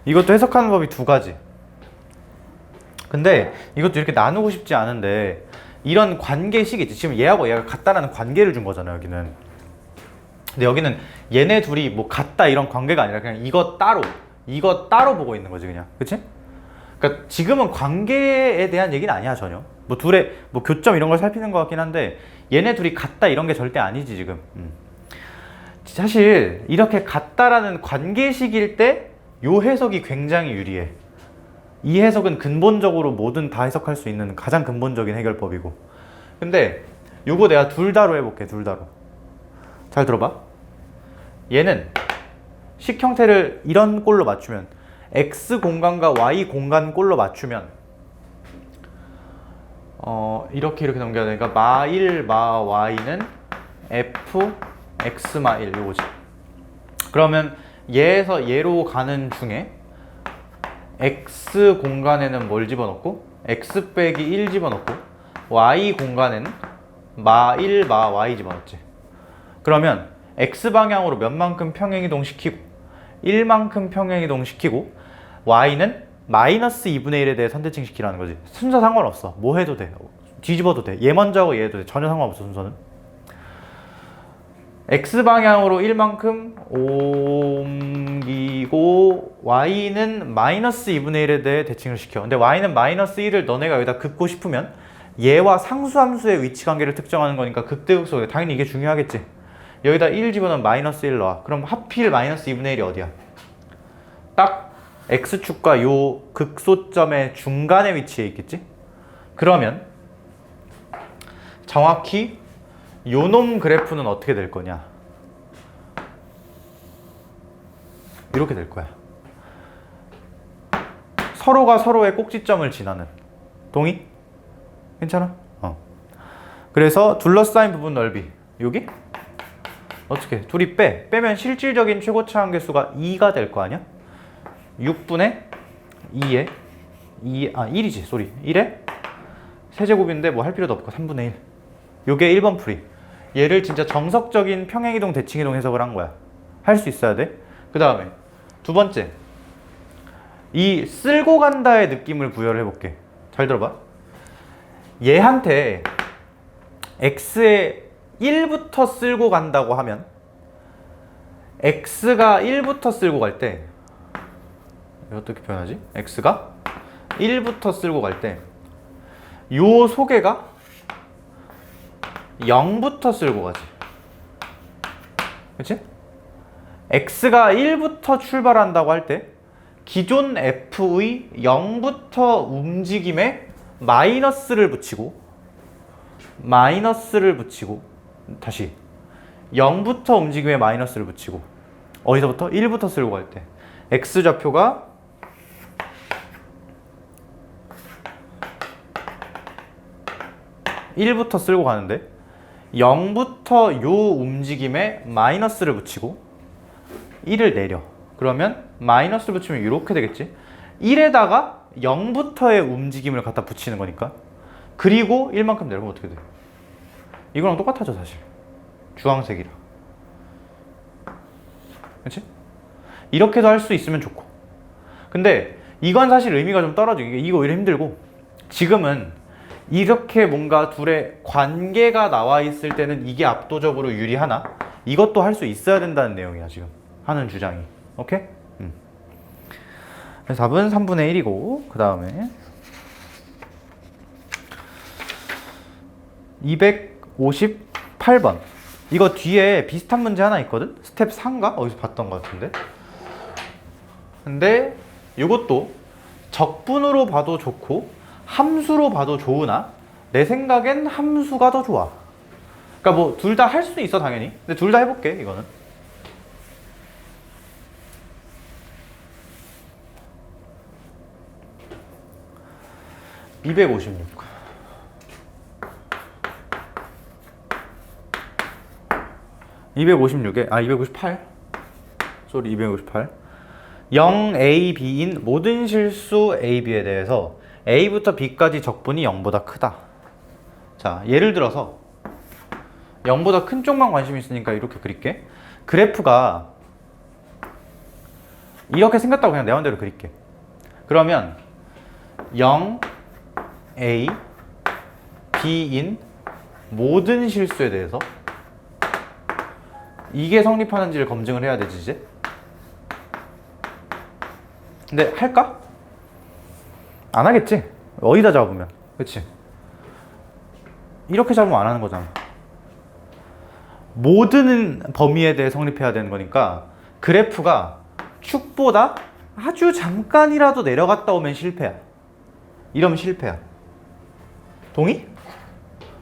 이것도 해석하는 법이 두 가지. 근데 이것도 이렇게 나누고 싶지 않은데 이런 관계식이 있지. 지금 얘하고 얘가 같다라는 관계를 준 거잖아 여기는. 근데 여기는 얘네 둘이 뭐 같다 이런 관계가 아니라 그냥 이거 따로 보고 있는 거지 그냥. 그치? 그러니까 지금은 관계에 대한 얘기는 아니야 전혀. 뭐 둘의 뭐 교점 이런 걸 살피는 것 같긴 한데 얘네 둘이 같다 이런 게 절대 아니지 지금. 사실 이렇게 같다라는 관계식일 때 요 해석이 굉장히 유리해. 이 해석은 근본적으로 뭐든 다 해석할 수 있는 가장 근본적인 해결법이고. 근데 요거 내가 둘 다로 해볼게. 둘 다로. 잘 들어봐. 얘는 식 형태를 이런 꼴로 맞추면 x 공간과 y 공간 꼴로 맞추면 이렇게 넘겨야 되니까 마1 마 y는 f x 마1 요거지. 그러면 얘에서 얘로 가는 중에 x 공간에는 뭘 집어넣고 x 빼기 1 집어넣고 y 공간에는 마 1 마 y 집어넣지. 그러면 x 방향으로 몇만큼 평행이동 시키고 1만큼 평행이동 시키고 y는 마이너스 2분의 1에 대해 선대칭 시키라는 거지. 순서 상관없어. 뭐 해도 돼. 뒤집어도 돼. 얘 먼저 하고 얘 해도 돼. 전혀 상관없어 순서는. x방향으로 1만큼 옮기고 y는 마이너스 2분의 1에 대해 대칭을 시켜. 근데 y는 마이너스 1을 너네가 여기다 긋고 싶으면 얘와 상수함수의 위치관계를 특정하는 거니까 극대극소에 당연히 이게 중요하겠지. 여기다 1 집어넣으면 마이너스 1 넣어. 그럼 하필 마이너스 2분의 1이 어디야? 딱 x축과 요 극소점의 중간에 위치해 있겠지? 그러면 정확히 요놈 그래프는 어떻게 될 거냐? 이렇게 될 거야. 서로가 서로의 꼭지점을 지나는. 동의? 괜찮아? 그래서 둘러싸인 부분 넓이. 여기? 어떻게? 둘이 빼면 실질적인 최고차 한계수가 2가 될 거 아니야? 6분의 2에 1이지. 쏘리. 1에 세제곱인데 뭐 할 필요도 없고 3분의 1. 요게 1번 풀이. 얘를 진짜 정석적인 평행이동 대칭이동 해석을 한 거야. 할 수 있어야 돼. 그 다음에 두 번째, 이 쓸고 간다의 느낌을 부여를 해볼게. 잘 들어봐. 얘한테 x에 1부터 쓸고 간다고 하면 x가 1부터 쓸고 갈 때 이거 어떻게 표현하지? x가 1부터 쓸고 갈 때 요 소개가 0부터 쓸고 가지. 그치? x가 1부터 출발한다고 할 때 기존 f의 0부터 움직임에 마이너스를 붙이고 다시 0부터 움직임에 마이너스를 붙이고 어디서부터? 1부터 쓸고 갈 때 x좌표가 (1부터) 쓸고 가는데 0부터 요 움직임에 마이너스를 붙이고 1을 내려. 그러면 마이너스를 붙이면 이렇게 되겠지. 1에다가 0부터의 움직임을 갖다 붙이는 거니까. 그리고 1만큼 내려면 어떻게 돼? 이거랑 똑같아져 사실. 주황색이라. 그치? 이렇게도 할 수 있으면 좋고. 근데 이건 사실 의미가 좀 떨어져. 이거 오히려 힘들고, 지금은 이렇게 뭔가 둘의 관계가 나와 있을 때는 이게 압도적으로 유리하나? 이것도 할 수 있어야 된다는 내용이야, 지금 하는 주장이. 오케이? 그래서 답은 3분의 1이고, 그 다음에 258번. 이거 뒤에 비슷한 문제 하나 있거든? 스텝 4인가? 어디서 봤던 것 같은데? 근데 이것도 적분으로 봐도 좋고 함수로 봐도 좋으나 내 생각엔 함수가 더 좋아. 그러니까 뭐 둘 다 할 수 있어 당연히. 근데 둘 다 해볼게 이거는. (256) 256에 258 쏘리 258 0a, b인 모든 실수 a, b에 대해서 a부터 b까지 적분이 0보다 크다. 자, 예를 들어서 0보다 큰 쪽만 관심 있으니까 이렇게 그릴게. 그래프가 이렇게 생겼다고 그냥 내 맘대로 그릴게. 그러면 0, a, b인 모든 실수에 대해서 이게 성립하는지를 검증을 해야 되지 이제. 근데 할까? 안 하겠지? 어디다 잡으면. 그치? 이렇게 잡으면 안 하는 거잖아. 모든 범위에 대해 성립해야 되는 거니까 그래프가 축보다 아주 잠깐이라도 내려갔다 오면 실패야. 이러면 실패야. 동의?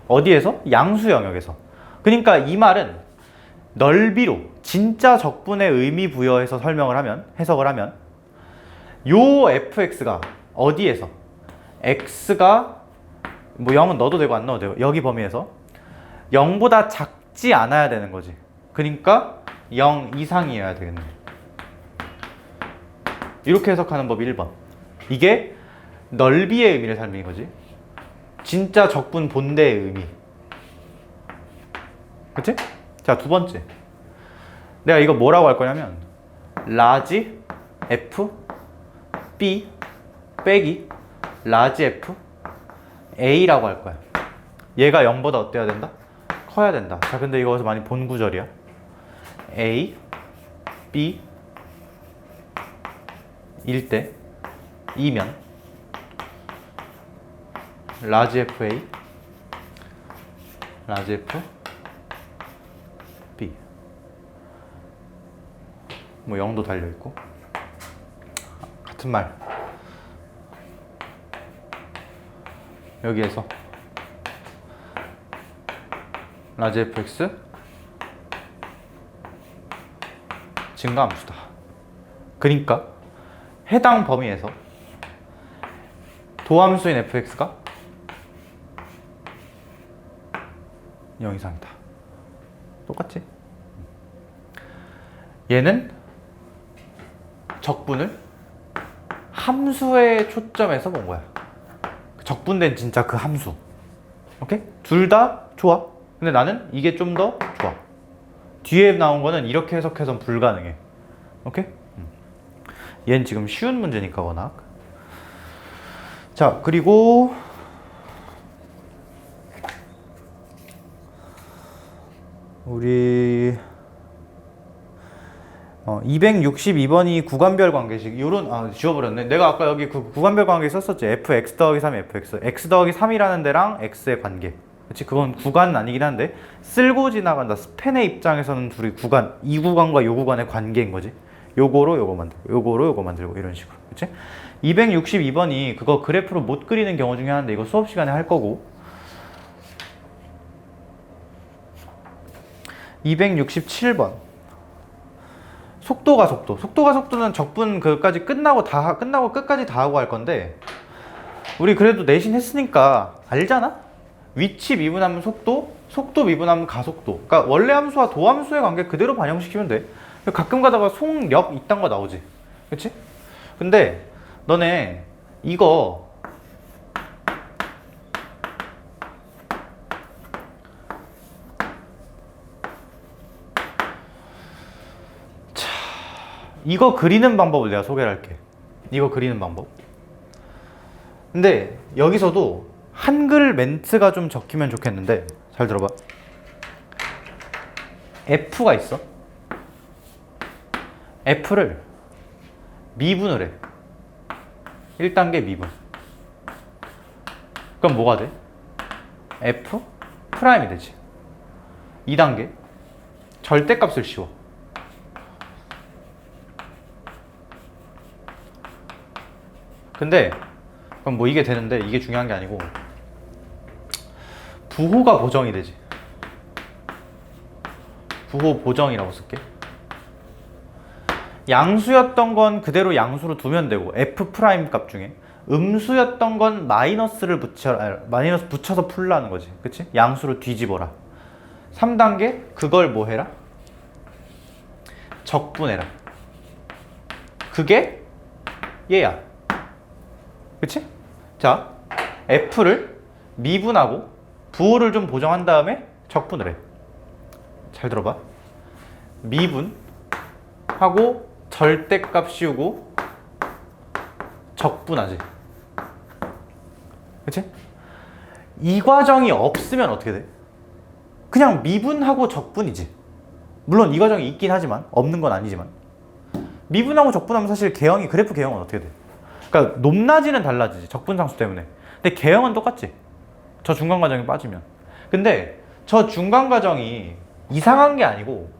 어디에서? 양수 영역에서. 그러니까 이 말은 넓이로 진짜 적분의 의미 부여해서 설명을 하면, 해석을 하면 요 fx가 어디에서 x가 뭐 0은 넣어도 되고 안 넣어도 되고 여기 범위에서 0보다 작지 않아야 되는 거지. 그러니까 0 이상이어야 되겠네. 이렇게 해석하는 법이 1번. 이게 넓이의 의미를 설명인 거지. 진짜 적분 본대의 의미. 그치? 자, 두 번째. 내가 이거 뭐라고 할 거냐면 라지 f b 빼기 라지 f a라고 할 거야. 얘가 0보다 어때야 된다? 커야 된다. 자, 근데 이거 어디서 많이 본 구절이야. a, b 일 때 2면 라지 fa 라지 f b 뭐 0도 달려있고 같은 말. 여기에서 라지 fx 증가함수다. 그러니까 해당 범위에서 도함수인 fx가 0 이상이다. 똑같지? 얘는 적분을 함수에 초점에서 본 거야. 적분된 진짜 그 함수. 오케이? 둘 다 좋아. 근데 나는 이게 좀 더 좋아. 뒤에 나온 거는 이렇게 해석해선 불가능해. 오케이? 얘는 지금 쉬운 문제니까 워낙. 자, 그리고 우리 262번이 구간별 관계식. 요런 지워버렸네. 내가 아까 여기 그 구간별 관계 썼었지. fx 더하기 3 fx x 더하기 3이라는 데랑 x의 관계. 그치? 그건 구간은 아니긴 한데 쓸고 지나간다. 스팬의 입장에서는 둘이 구간, 이 구간과 요 구간의 관계인 거지. 요거로 요거 만들고 요거로 요거 만들고 이런 식으로. 그치? 262번이 그거 그래프로 못 그리는 경우 중에 하나인데 이거 수업 시간에 할 거고. 267번 속도가 속도. 속도가 속도는 적분 그까지 끝나고 끝까지 다 하고 할 건데 우리 그래도 내신 했으니까 알잖아? 위치 미분하면 속도, 속도 미분하면 가속도. 그러니까 원래 함수와 도함수의 관계 그대로 반영시키면 돼. 가끔 가다가 속력 이딴 거 나오지. 그치? 근데 너네 이거 이거 그리는 방법을 내가 소개를 할게. 이거 그리는 방법. 근데 여기서도 한글 멘트가 좀 적히면 좋겠는데, 잘 들어봐. F가 있어. F를 미분을 해. 1단계 미분. 그럼 뭐가 돼? F 프라임이 되지. 2단계 절대값을 씌워. 근데 그럼 뭐 이게 되는데, 이게 중요한 게 아니고 부호가 보정이 되지. 부호 보정이라고 쓸게. 양수였던 건 그대로 양수로 두면 되고, F 프라임 값 중에 음수였던 건 마이너스 붙여서 풀라는 거지. 그치? 양수로 뒤집어라. 3단계 그걸 뭐 해라? 적분해라. 그게 얘야. 그치? 자, F를 미분하고 부호를 좀 보정한 다음에 적분을 해. 잘 들어봐. 미분하고 절대값 씌우고 적분하지. 그치? 이 과정이 없으면 어떻게 돼? 그냥 미분하고 적분이지. 물론 이 과정이 있긴 하지만, 없는 건 아니지만, 미분하고 적분하면 사실 개형이, 그래프 개형은 어떻게 돼? 그러니까 높낮이는 달라지지, 적분상수 때문에. 근데 개형은 똑같지, 저 중간 과정이 빠지면. 근데 저 중간 과정이 이상한 게 아니고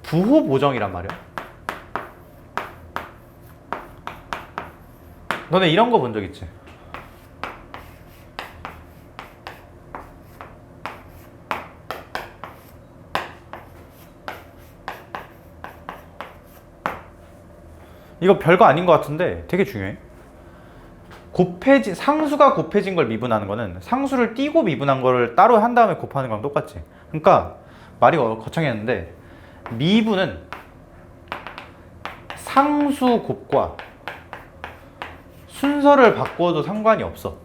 부호 보정이란 말이야. 너네 이런 거 본 적 있지? 이거 별거 아닌 것 같은데 되게 중요해. 상수가 곱해진 걸 미분하는 거는 상수를 띄고 미분한 거를 따로 한 다음에 곱하는 거랑 똑같지. 그러니까 말이 거창했는데, 미분은 상수 곱과 순서를 바꿔도 상관이 없어.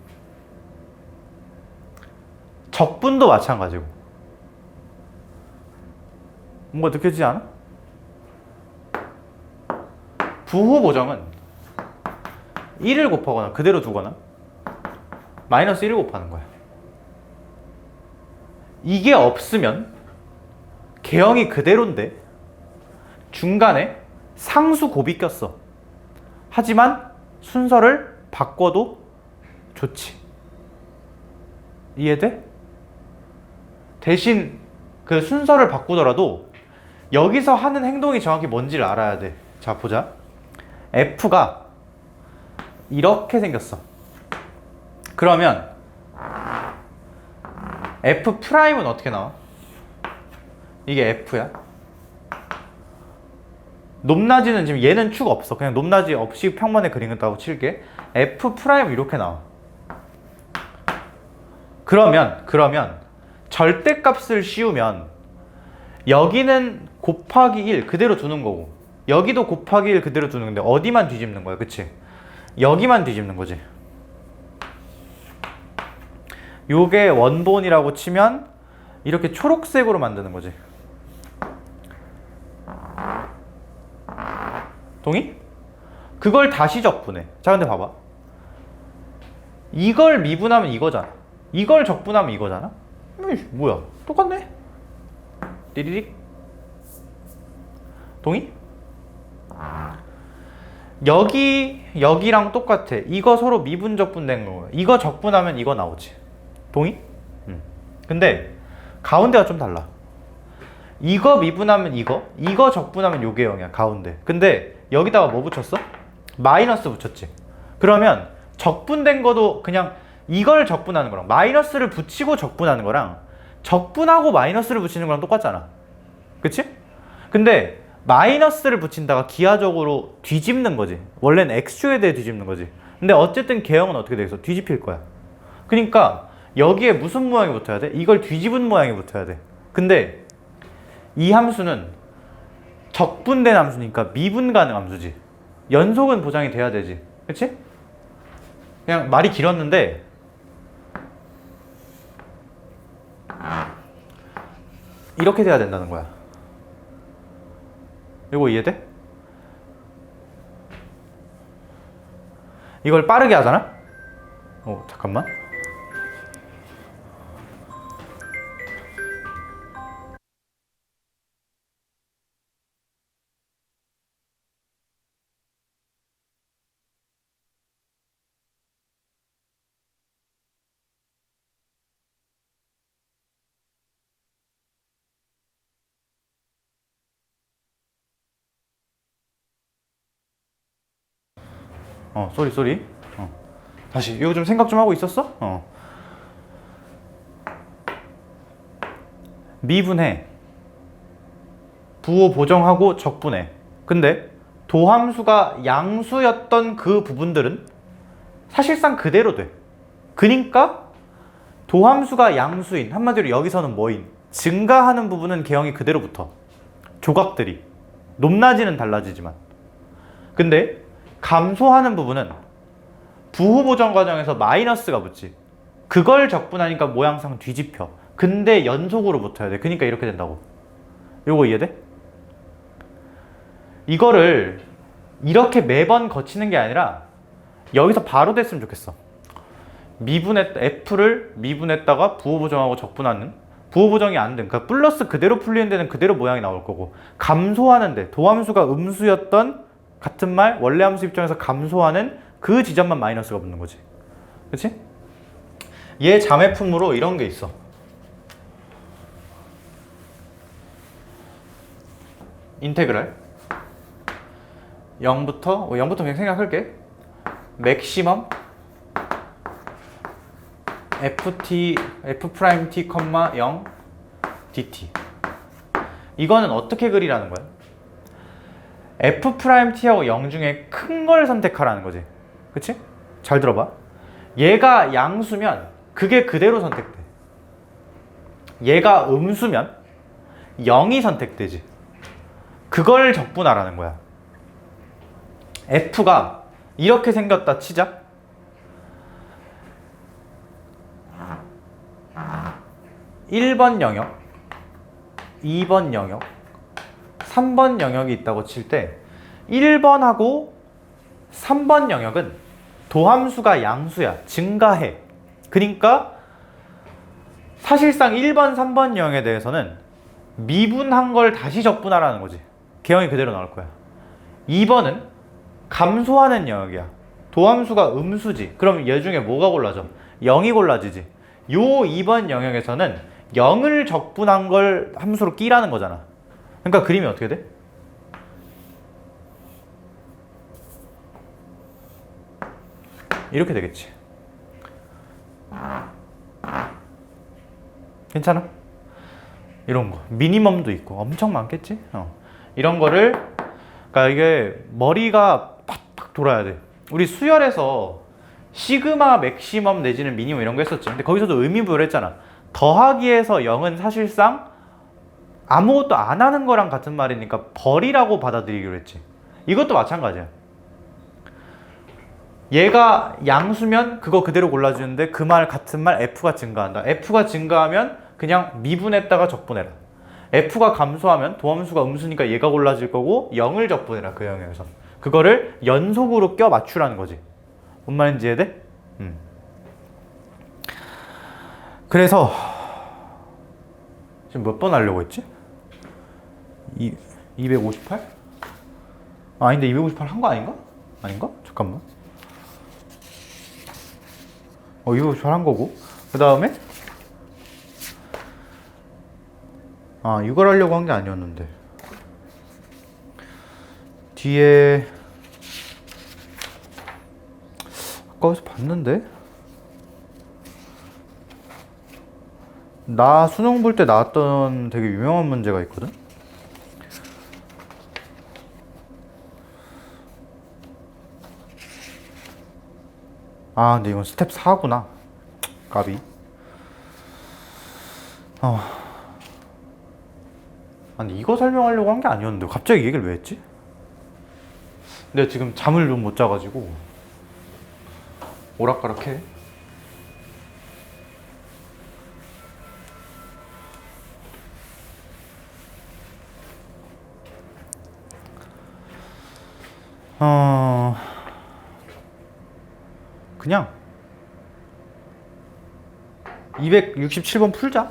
적분도 마찬가지고. 뭔가 느껴지지 않아? 부호 보정은 1을 곱하거나 그대로 두거나 마이너스 1을 곱하는 거야. 이게 없으면 개형이 그대로인데 중간에 상수 곱이 꼈어. 하지만 순서를 바꿔도 좋지. 이해돼? 대신 그 순서를 바꾸더라도 여기서 하는 행동이 정확히 뭔지를 알아야 돼. 자, 보자. F가 이렇게 생겼어. 그러면 F 프라임은 어떻게 나와? 이게 F야. 높낮이는 지금 얘는 축 없어. 그냥 높낮이 없이 평면에 그리겠다고 칠게. F 프라임 이렇게 나와. 그러면 절대값을 씌우면 여기는 곱하기 1 그대로 두는 거고, 여기도 곱하기 1 그대로 두는 건데 어디만 뒤집는 거야? 그치? 여기만 뒤집는 거지. 요게 원본이라고 치면 이렇게 초록색으로 만드는 거지. 동의? 그걸 다시 적분해. 자, 근데 봐봐. 이걸 미분하면 이거잖아. 이걸 적분하면 이거잖아. 뭐야? 똑같네? 띠리릭. 동의? 여기랑 똑같아. 이거 서로 미분 적분된 거야. 이거 적분하면 이거 나오지. 동의? 근데 가운데가 좀 달라. 이거 미분하면 이거 적분하면 요게 0이야, 가운데. 근데 여기다가 뭐 붙였어? 마이너스 붙였지. 그러면 적분된 거도 그냥 이걸 적분하는 거랑 마이너스를 붙이고 적분하는 거랑 적분하고 마이너스를 붙이는 거랑 똑같잖아. 그치? 근데 마이너스를 붙인다가 기하적으로 뒤집는 거지. 원래는 x축에 대해 뒤집는 거지. 근데 어쨌든 개형은 어떻게 돼 있어? 뒤집힐 거야. 그러니까 여기에 무슨 모양이 붙어야 돼? 이걸 뒤집은 모양이 붙어야 돼. 근데 이 함수는 적분된 함수니까 미분 가능 함수지. 연속은 보장이 돼야 되지. 그치? 그냥 말이 길었는데 이렇게 돼야 된다는 거야. 이거 이해돼? 이걸 빠르게 하잖아? 잠깐만. 쏘리. 다시. 이거 좀 생각 좀 하고 있었어? 미분해. 부호 보정하고 적분해. 근데 도함수가 양수였던 그 부분들은 사실상 그대로 돼. 그러니까 도함수가 양수인, 한마디로 여기서는 뭐인? 증가하는 부분은 개형이 그대로 붙어. 조각들이. 높낮이는 달라지지만. 근데 감소하는 부분은 부호 보정 과정에서 마이너스가 붙지. 그걸 적분하니까 모양상 뒤집혀. 근데 연속으로 붙어야 돼. 그러니까 이렇게 된다고. 요거 이해돼? 이거를 이렇게 매번 거치는 게 아니라 여기서 바로 됐으면 좋겠어. F를 미분했다가 부호 보정하고 적분하는, 부호 보정이 안 된, 그러니까 플러스 그대로 풀리는 데는 그대로 모양이 나올 거고, 감소하는데 도함수가 음수였던 같은 말 원래 함수 입장에서 감소하는 그 지점만 마이너스가 붙는 거지. 그치? 얘 자매품으로 이런 게 있어. 인테그랄 0부터 그냥 생각할게. 맥시멈 F't, 0 dt. 이거는 어떻게 그리라는 거야? F'T하고 0 중에 큰 걸 선택하라는 거지. 그치? 잘 들어봐. 얘가 양수면 그게 그대로 선택돼. 얘가 음수면 0이 선택되지. 그걸 적분하라는 거야. F가 이렇게 생겼다 치자. 1번 영역, 2번 영역, 3번 영역이 있다고 칠 때 1번하고 3번 영역은 도함수가 양수야. 증가해. 그러니까 사실상 1번, 3번 영역에 대해서는 미분한 걸 다시 적분하라는 거지. 개형이 그대로 나올 거야. 2번은 감소하는 영역이야. 도함수가 음수지. 그럼 얘 중에 뭐가 골라져? 0이 골라지지. 요 2번 영역에서는 0을 적분한 걸 함수로 끼라는 거잖아. 그러니까 그림이 어떻게 돼? 이렇게 되겠지. 괜찮아? 이런 거 미니멈도 있고 엄청 많겠지? 이런 거를, 그러니까 이게 머리가 팍팍 돌아야 돼. 우리 수열에서 시그마 맥시멈 내지는 미니멈 이런 거 했었지. 근데 거기서도 의미부여를 했잖아. 더하기에서 0은 사실상 아무것도 안 하는 거랑 같은 말이니까 벌이라고 받아들이기로 했지. 이것도 마찬가지야. 얘가 양수면 그거 그대로 골라주는데 그 말 같은 말 F가 증가한다. F가 증가하면 그냥 미분했다가 적분해라. F가 감소하면 도함수가 음수니까 얘가 골라질 거고 0을 적분해라. 그 영역에서. 그거를 연속으로 껴 맞추라는 거지. 뭔 말인지 이해돼? 그래서 지금 몇 번 하려고 했지? 258? 아닌데 258 한 거 아닌가? 아닌가? 잠깐만. 258 한 거고, 그 다음에 이걸 하려고 한 게 아니었는데 뒤에 아까 어디서 봤는데? 나 수능 볼 때 나왔던 되게 유명한 문제가 있거든? 근데 이건 스텝 4구나. 까비. 아니, 이거 설명하려고 한 게 아니었는데 갑자기 이 얘기를 왜 했지? 내가 지금 잠을 좀 못 자가지고 오락가락해. 그냥 267번 풀자.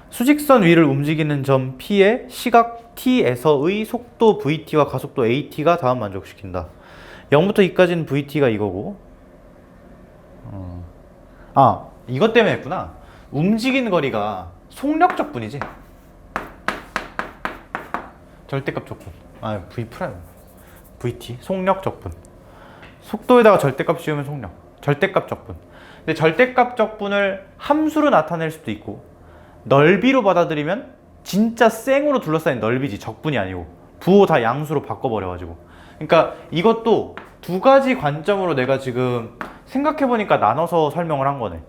수직선 위를 움직이는 점 P의 시각 T에서의 속도 VT와 가속도 AT가 다음 만족시킨다. 0부터 2까지는 VT가 이거고, 이것 때문에 했구나. 움직이는 거리가 속력적 분이지. 절대값 적분. V 프라임. VT. 속력적 분. 속도에다가 절대값 씌우면 속력. 절대값 적분. 근데 절대값 적분을 함수로 나타낼 수도 있고, 넓이로 받아들이면 진짜 쌩으로 둘러싸인 넓이지. 적분이 아니고. 부호 다 양수로 바꿔버려가지고. 그러니까 이것도 두 가지 관점으로 내가 지금 생각해보니까 나눠서 설명을 한 거네.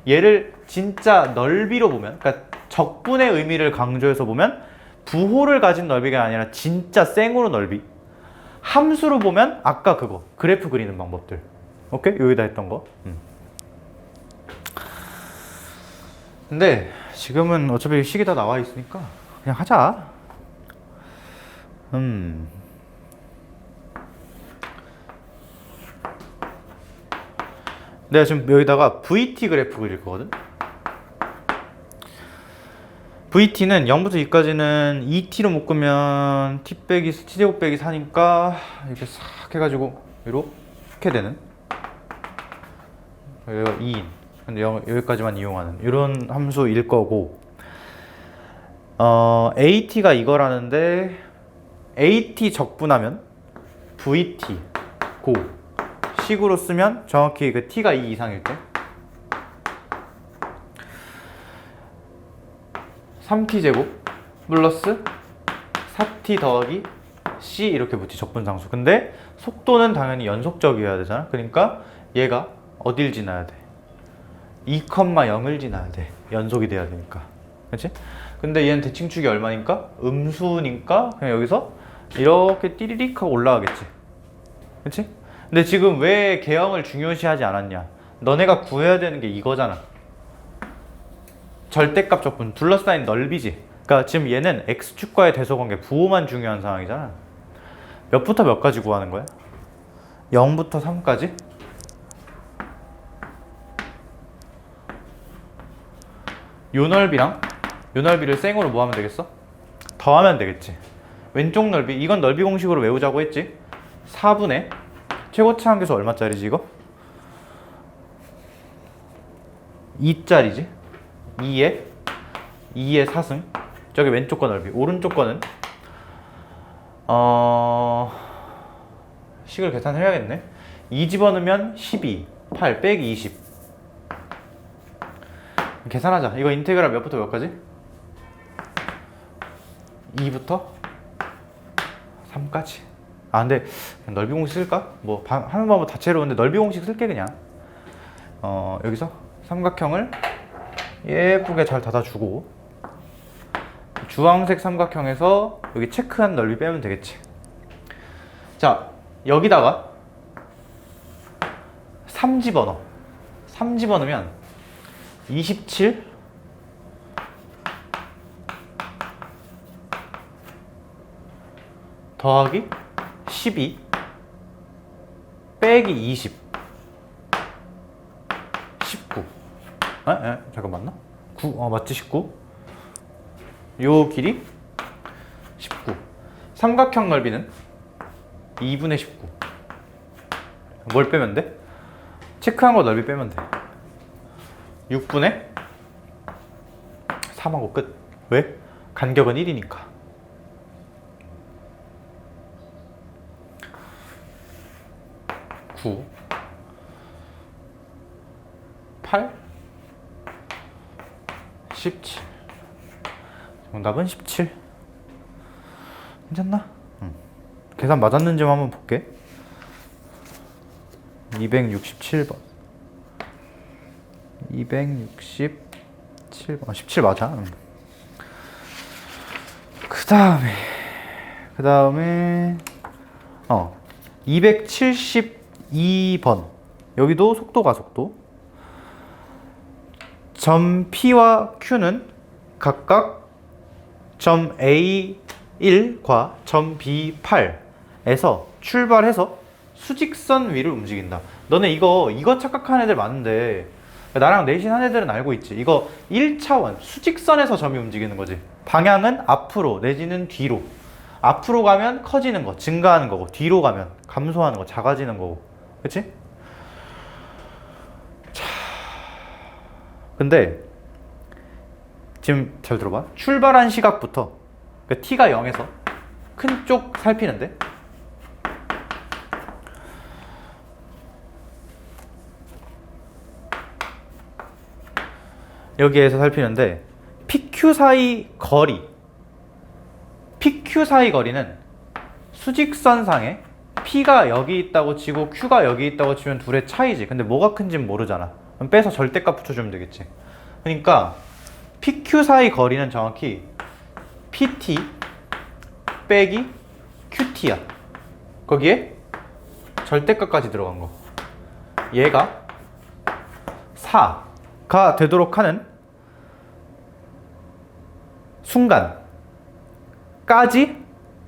얘를 진짜 넓이로 보면, 그러니까 적분의 의미를 강조해서 보면 부호를 가진 넓이가 아니라 진짜 쌩으로 넓이. 함수로 보면 아까 그거 그래프 그리는 방법들. 오케이? 여기다 했던 거. 근데 지금은 어차피 식이 다 나와 있으니까 그냥 하자. 내가 지금 여기다가 VT 그래프 그릴 거거든. VT는 0부터 2까지는 2t로 묶으면 t 빼기 t제곱 빼기 4니까 이렇게 싹 해가지고 이렇게 되는, 여기가 2인 근데 여기까지만 이용하는 이런 함수일 거고, AT가 이거라는데 AT 적분하면 VT 고 식으로 쓰면 정확히 그 t가 2 이상일 때 3t 제곱 플러스 4t 더하기 c 이렇게 붙이 적분상수. 근데 속도는 당연히 연속적이어야 되잖아. 그러니까 얘가 어딜 지나야 돼? 2,0을 지나야 돼. 연속이 돼야 되니까. 그렇지? 근데 얘는 대칭축이 얼마니까? 음수니까 그냥 여기서 이렇게 띠리릭 하고 올라가겠지. 그렇지? 근데 지금 왜 개형을 중요시하지 않았냐? 너네가 구해야 되는 게 이거잖아. 절대값 적분, 둘러싸인 넓이지. 그러니까 지금 얘는 x축과의 대소관계 부호만 중요한 상황이잖아. 몇부터 몇까지 구하는 거야? 0부터 3까지? 요 넓이랑 요 넓이를 쌩으로 뭐 하면 되겠어? 더하면 되겠지. 왼쪽 넓이, 이건 넓이 공식으로 외우자고 했지. 4분의 최고차 함계수 얼마짜리지 이거? 2짜리지. 2의 4승. 저기 왼쪽 거 넓이. 오른쪽 거는 식을 계산해야겠네. 2 집어넣으면 12, 8 빼기 20. 계산하자. 이거 인테그랄 몇부터 몇까지? 2부터 3까지. 근데 그냥 넓이 공식 쓸까? 뭐 하는 방법 다채로운데 넓이 공식 쓸게 그냥. 여기서 삼각형을 예쁘게 잘 닫아주고 주황색 삼각형에서 여기 체크한 넓이 빼면 되겠지. 자, 여기다가 3 집어넣어. 3 집어넣으면 27 더하기 12 빼기 20 19. 잠깐 맞나? 9, 맞지? 19. 요 길이 19. 삼각형 넓이는 2분의 19. 뭘 빼면 돼? 체크한 거 넓이 빼면 돼. 6분의 3하고 끝. 왜? 간격은 1이니까. 9 8 17. 정답은 17. 괜찮나? 계산 맞았는지 한번 볼게. 267번. 267번. 17 맞아. 그 다음에 272번. 여기도 속도 가속도. 점 P와 Q는 각각 점 A, 1과 점 B8에서 출발해서 수직선 위를 움직인다. 너네 이거 착각하는 애들 많은데 나랑 내신한 애들은 알고 있지. 이거 1차원 수직선에서 점이 움직이는 거지. 방향은 앞으로 내지는 뒤로. 앞으로 가면 커지는 거, 증가하는 거고, 뒤로 가면 감소하는 거, 작아지는 거고. 그치? 자, 근데 지금 잘 들어봐. 출발한 시각부터 그러니까 t가 0에서 큰 쪽 살피는데 여기에서 살피는데 PQ 사이 거리 PQ 사이 거리는 수직선상에 P가 여기 있다고 치고 Q가 여기 있다고 치면 둘의 차이지. 근데 뭐가 큰지는 모르잖아. 그럼 빼서 절대값 붙여주면 되겠지. 그러니까 PQ 사이 거리는 정확히 PT 빼기 QT야. 거기에 절대값까지 들어간 거. 얘가 4가 되도록 하는 순간까지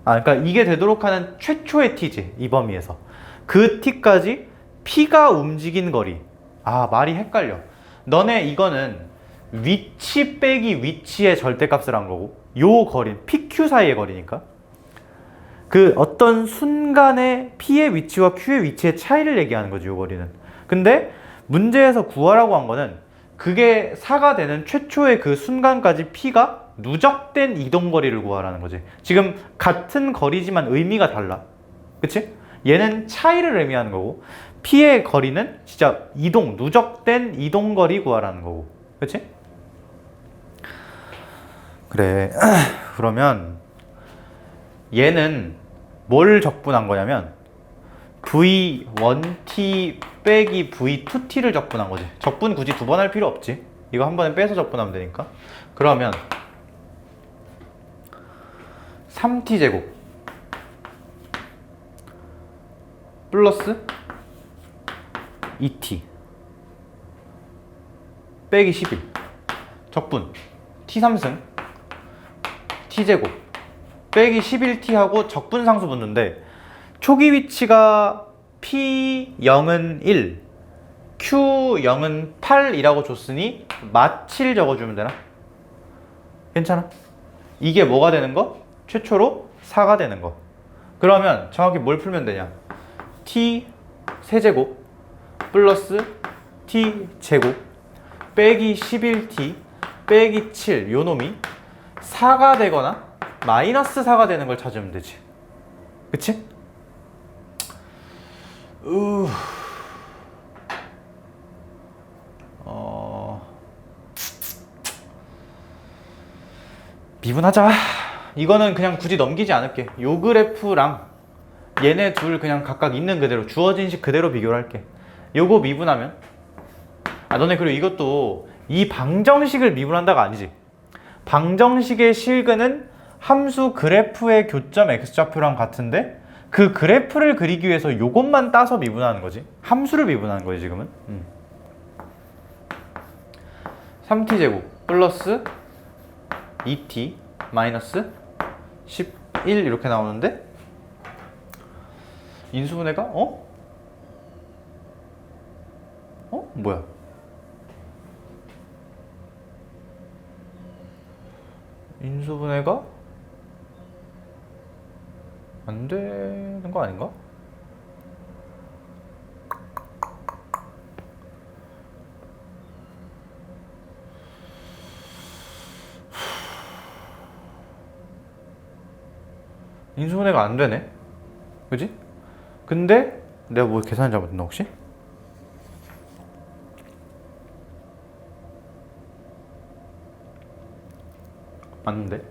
그러니까 이게 되도록 하는 최초의 t지. 이 범위에서 그 t까지 P가 움직인 거리. 말이 헷갈려. 너네 이거는 위치 빼기 위치의 절대값을 한 거고 요 거리는 PQ 사이의 거리니까 그 어떤 순간에 P의 위치와 Q의 위치의 차이를 얘기하는 거지. 요 거리는. 근데 문제에서 구하라고 한 거는 그게 4가 되는 최초의 그 순간까지 P가 누적된 이동거리를 구하라는 거지. 지금 같은 거리지만 의미가 달라. 그치? 얘는 차이를 의미하는 거고 P의 거리는 진짜 누적된 이동거리 구하라는 거고. 그치? 그래. 그러면 얘는 뭘 적분한 거냐면 V1t 빼기 V2t를 적분한 거지. 적분 굳이 두 번 할 필요 없지. 이거 한 번에 빼서 적분하면 되니까. 그러면 3t제곱 플러스 2t 빼기 11 적분 t3승 t제곱 빼기 11t하고 적분상수 붙는데 초기 위치가 P0은 1 Q0은 8이라고 줬으니 마7 적어주면 되나? 괜찮아? 이게 뭐가 되는 거? 최초로 4가 되는 거. 그러면 정확히 뭘 풀면 되냐? t 세제곱 플러스 t 제곱 빼기 11t 빼기 7 요 놈이 4가 되거나 마이너스 4가 되는 걸 찾으면 되지. 그치? 미분하자. 이거는 그냥 굳이 넘기지 않을게. 요 그래프랑 얘네 둘 그냥 각각 있는 그대로 주어진 식 그대로 비교를 할게. 요거 미분하면 너네 그리고 이것도 이 방정식을 미분한다가 아니지. 방정식의 실근은 함수 그래프의 교점 x좌표랑 같은데 그 그래프를 그리기 위해서 요것만 따서 미분하는 거지. 함수를 미분하는 거지 지금은. 3t제곱 플러스 2t 마이너스 11 이렇게 나오는데 인수분해가 뭐야? 인수분해가 안 되는 거 아닌가? 인수분해가 안 되네. 그지? 근데 내가 뭐 계산 잘못했나 혹시? 맞는데?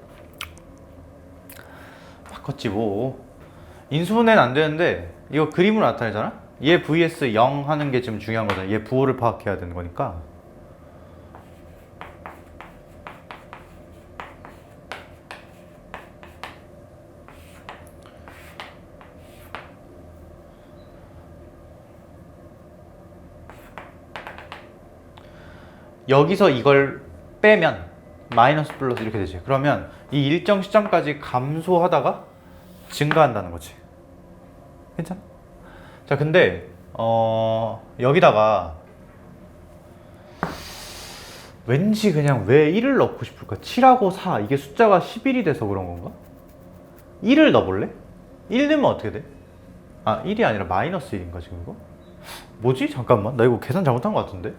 바꿨지 뭐. 인수분해는 안 되는데 이거 그림으로 나타내잖아? 얘 vs 0 하는 게 지금 중요한 거잖아. 얘 부호를 파악해야 되는 거니까. 여기서 이걸 빼면 마이너스 플러스 이렇게 되지. 그러면 이 일정 시점까지 감소하다가 증가한다는 거지. 괜찮아? 자, 근데 여기다가 왠지 그냥 왜 1을 넣고 싶을까? 7하고 4 이게 숫자가 11이 돼서 그런 건가? 1을 넣어볼래? 1 넣으면 어떻게 돼? 아, 1이 아니라 마이너스 1인가 지금 이거? 뭐지? 잠깐만, 나 이거 계산 잘못한 것 같은데?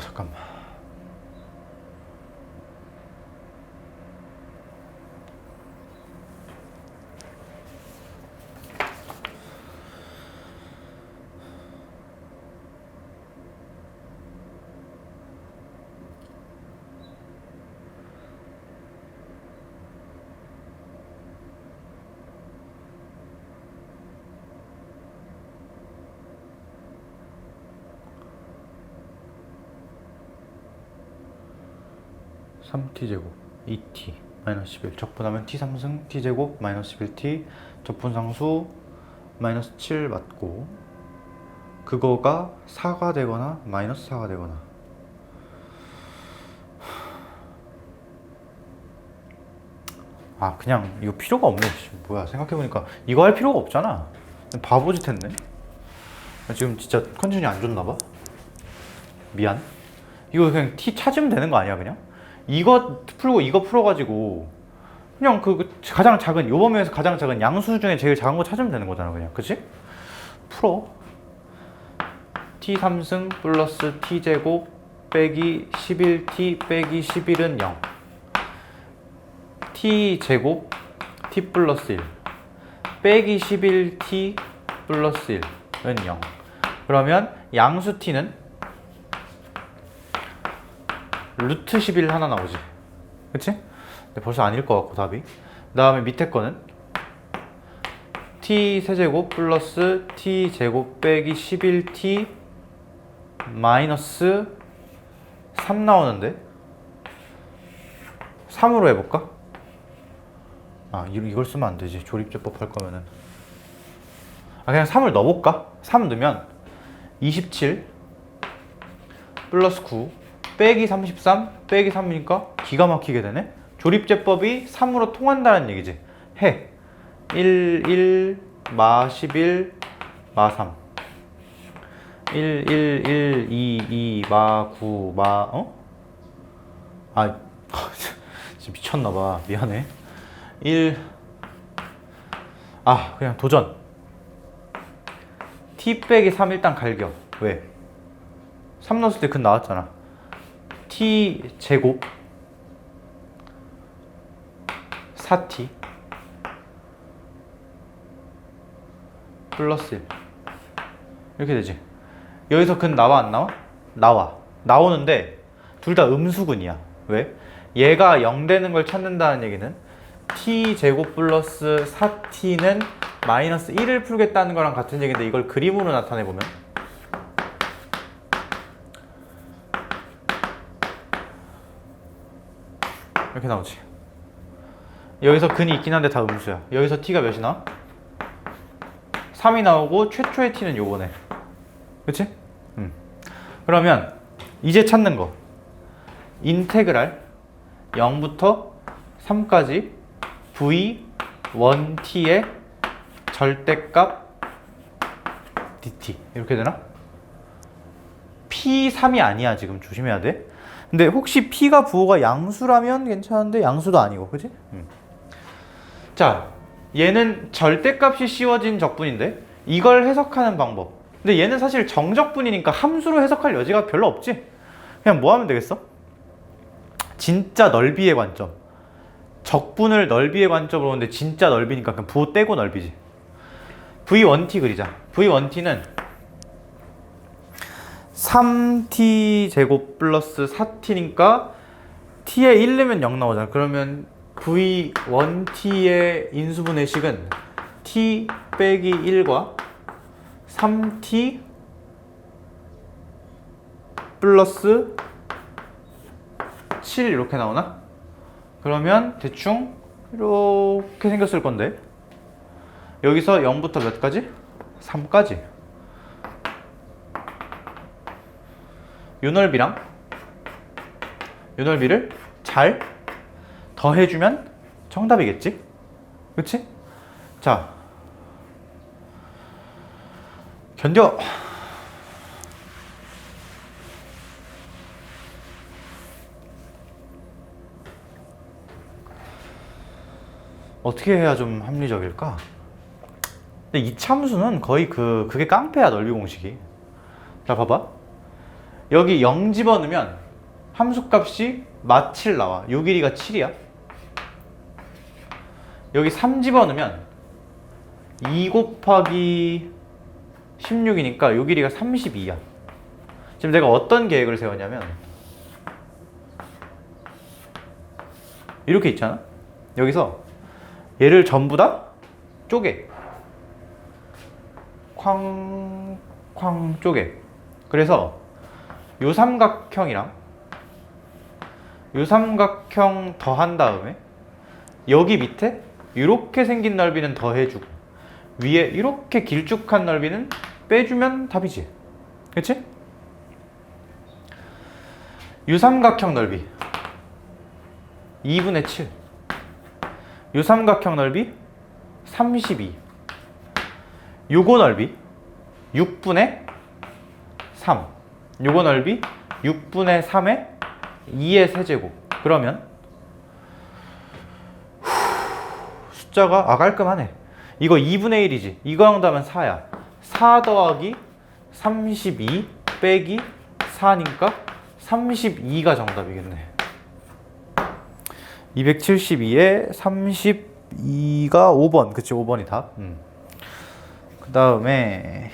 잠깐만. t제곱 2t 마이너스 11 적분하면 t3승 t제곱 마이너스 11t 적분상수 마이너스 7 맞고 그거가 4가 되거나 마이너스 4가 되거나 그냥 이거 필요가 없네. 뭐야, 생각해보니까 이거 할 필요가 없잖아. 바보짓 했네. 지금 진짜 컨디션이 안 좋나봐. 미안. 이거 그냥 t 찾으면 되는 거 아니야 그냥? 이거 풀고 이거 풀어가지고 그냥 그 가장 작은 요 범위에서 가장 작은 양수 중에 제일 작은 거 찾으면 되는 거잖아 그냥. 그치? 풀어. t3승 플러스 t제곱 빼기 11t 빼기 11은 0 t제곱 t 플러스 1 빼기 11t 플러스 1은 0 그러면 양수 t는 루트 11 하나 나오지. 그치? 근데 벌써 아닐 것 같고 답이. 그 다음에 밑에 거는 t 세제곱 플러스 t 제곱 빼기 11t 마이너스 3 나오는데 3으로 해볼까? 이걸 쓰면 안 되지. 조립제법 할 거면은 그냥 3을 넣어볼까? 3 넣으면 27 플러스 9 빼기 33 빼기 3이니까 기가 막히게 되네. 조립제법이 3으로 통한다는 얘기지. 해 1, 1, 마 11, 마 3 1, 1, 1, 2, 2, 마 9, 마 진짜 미쳤나봐. 미안해. 1 그냥 도전. t 빼기 3 일단 갈겨. 왜? 3 넣었을 때 근 나왔잖아. t 제곱 4t 플러스 1 이렇게 되지. 여기서 근 나와 안 나와? 나와. 나오는데 둘 다 음수근이야. 왜? 얘가 0 되는 걸 찾는다는 얘기는 t 제곱 플러스 4t는 마이너스 1을 풀겠다는 거랑 같은 얘기인데 이걸 그림으로 나타내보면 이렇게 나오지. 여기서 근이 있긴 한데 다 음수야. 여기서 t가 몇이 나와? 3이 나오고 최초의 t는 요거네. 그치? 그러면 이제 찾는 거 인테그랄 0부터 3까지 v1t의 절대값 dt 이렇게 되나? p3이 아니야. 지금 조심해야 돼. 근데 혹시 p가 부호가 양수라면 괜찮은데 양수도 아니고. 그치? 자, 얘는 절대값이 씌워진 적분인데 이걸 해석하는 방법. 근데 얘는 사실 정적분이니까 함수로 해석할 여지가 별로 없지. 그냥 뭐 하면 되겠어? 진짜 넓이의 관점. 적분을 넓이의 관점으로 보는데 진짜 넓이니까 그냥 부호 떼고 넓이지. v1t 그리자. v1t는 3t 제곱 플러스 4t니까 t에 1 넣으면 0 나오잖아. 그러면 v1t의 인수분해 식은 t 빼기 1과 3t 플러스 7 이렇게 나오나? 그러면 대충 이렇게 생겼을 건데 여기서 0부터 몇 가지? 3까지. 요 넓이랑 요 넓이를 잘 더해주면 정답이겠지? 그치? 자, 견뎌! 어떻게 해야 좀 합리적일까? 근데 이참수는 거의 그게 깡패야, 넓이 공식이. 자, 봐봐. 여기 0 집어넣으면 함수값이 마7 나와. 요 길이가 7이야. 여기 3 집어넣으면 2 곱하기 16이니까 요 길이가 32야. 지금 내가 어떤 계획을 세웠냐면 이렇게 있잖아. 여기서 얘를 전부 다 쪼개. 쾅 쪼개. 그래서 요 삼각형이랑 요 삼각형 더한 다음에 여기 밑에 이렇게 생긴 넓이는 더해주고 위에 이렇게 길쭉한 넓이는 빼주면 답이지. 그치? 요 삼각형 넓이 2분의 7, 요 삼각형 넓이 32, 요거 넓이 6분의 3, 요거 넓이 6분의 3의 2의 세제곱. 그러면 숫자가 깔끔하네. 이거 2분의 1이지. 이거 한다면 4야. 4 더하기 32 빼기 4니까 32가 정답이겠네. 272에 32가 5번. 그치, 5번이 답. 그 다음에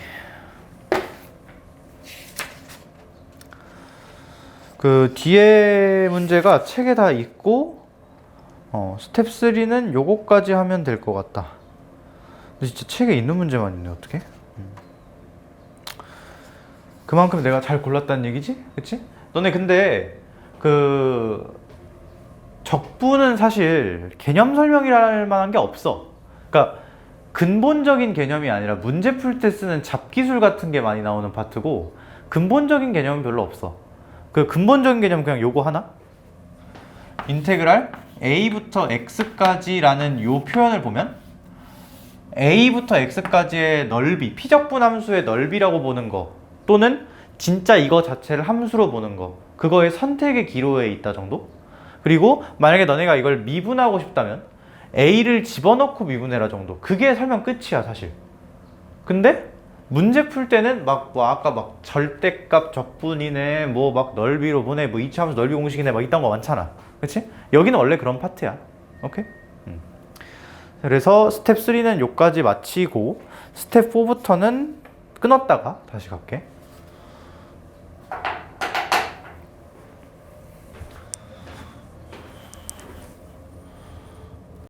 그 뒤에 문제가 책에 다 있고 스텝 3는 요거까지 하면 될 것 같다. 근데 진짜 책에 있는 문제만 있네. 어떡해? 그만큼 내가 잘 골랐다는 얘기지? 그치? 너네 근데 그 적분은 사실 개념 설명이랄 만한 게 없어. 그러니까 근본적인 개념이 아니라 문제 풀 때 쓰는 잡기술 같은 게 많이 나오는 파트고 근본적인 개념은 별로 없어. 그 근본적인 개념은 그냥 요거 하나? 인테그랄 a부터 x까지라는 요 표현을 보면 a부터 x까지의 넓이, 피적분 함수의 넓이라고 보는 거 또는 진짜 이거 자체를 함수로 보는 거, 그거의 선택의 기로에 있다 정도? 그리고 만약에 너네가 이걸 미분하고 싶다면 a를 집어넣고 미분해라 정도. 그게 설명 끝이야 사실. 근데 문제 풀 때는 막 아까 막 절대값 적분이네, 뭐 막 넓이로 보내, 뭐 이차함수 넓이 공식이네, 막 이딴 거 많잖아. 그치? 여기는 원래 그런 파트야. 오케이? 그래서 스텝 3는 요까지 마치고 스텝 4부터는 끊었다가 다시 갈게.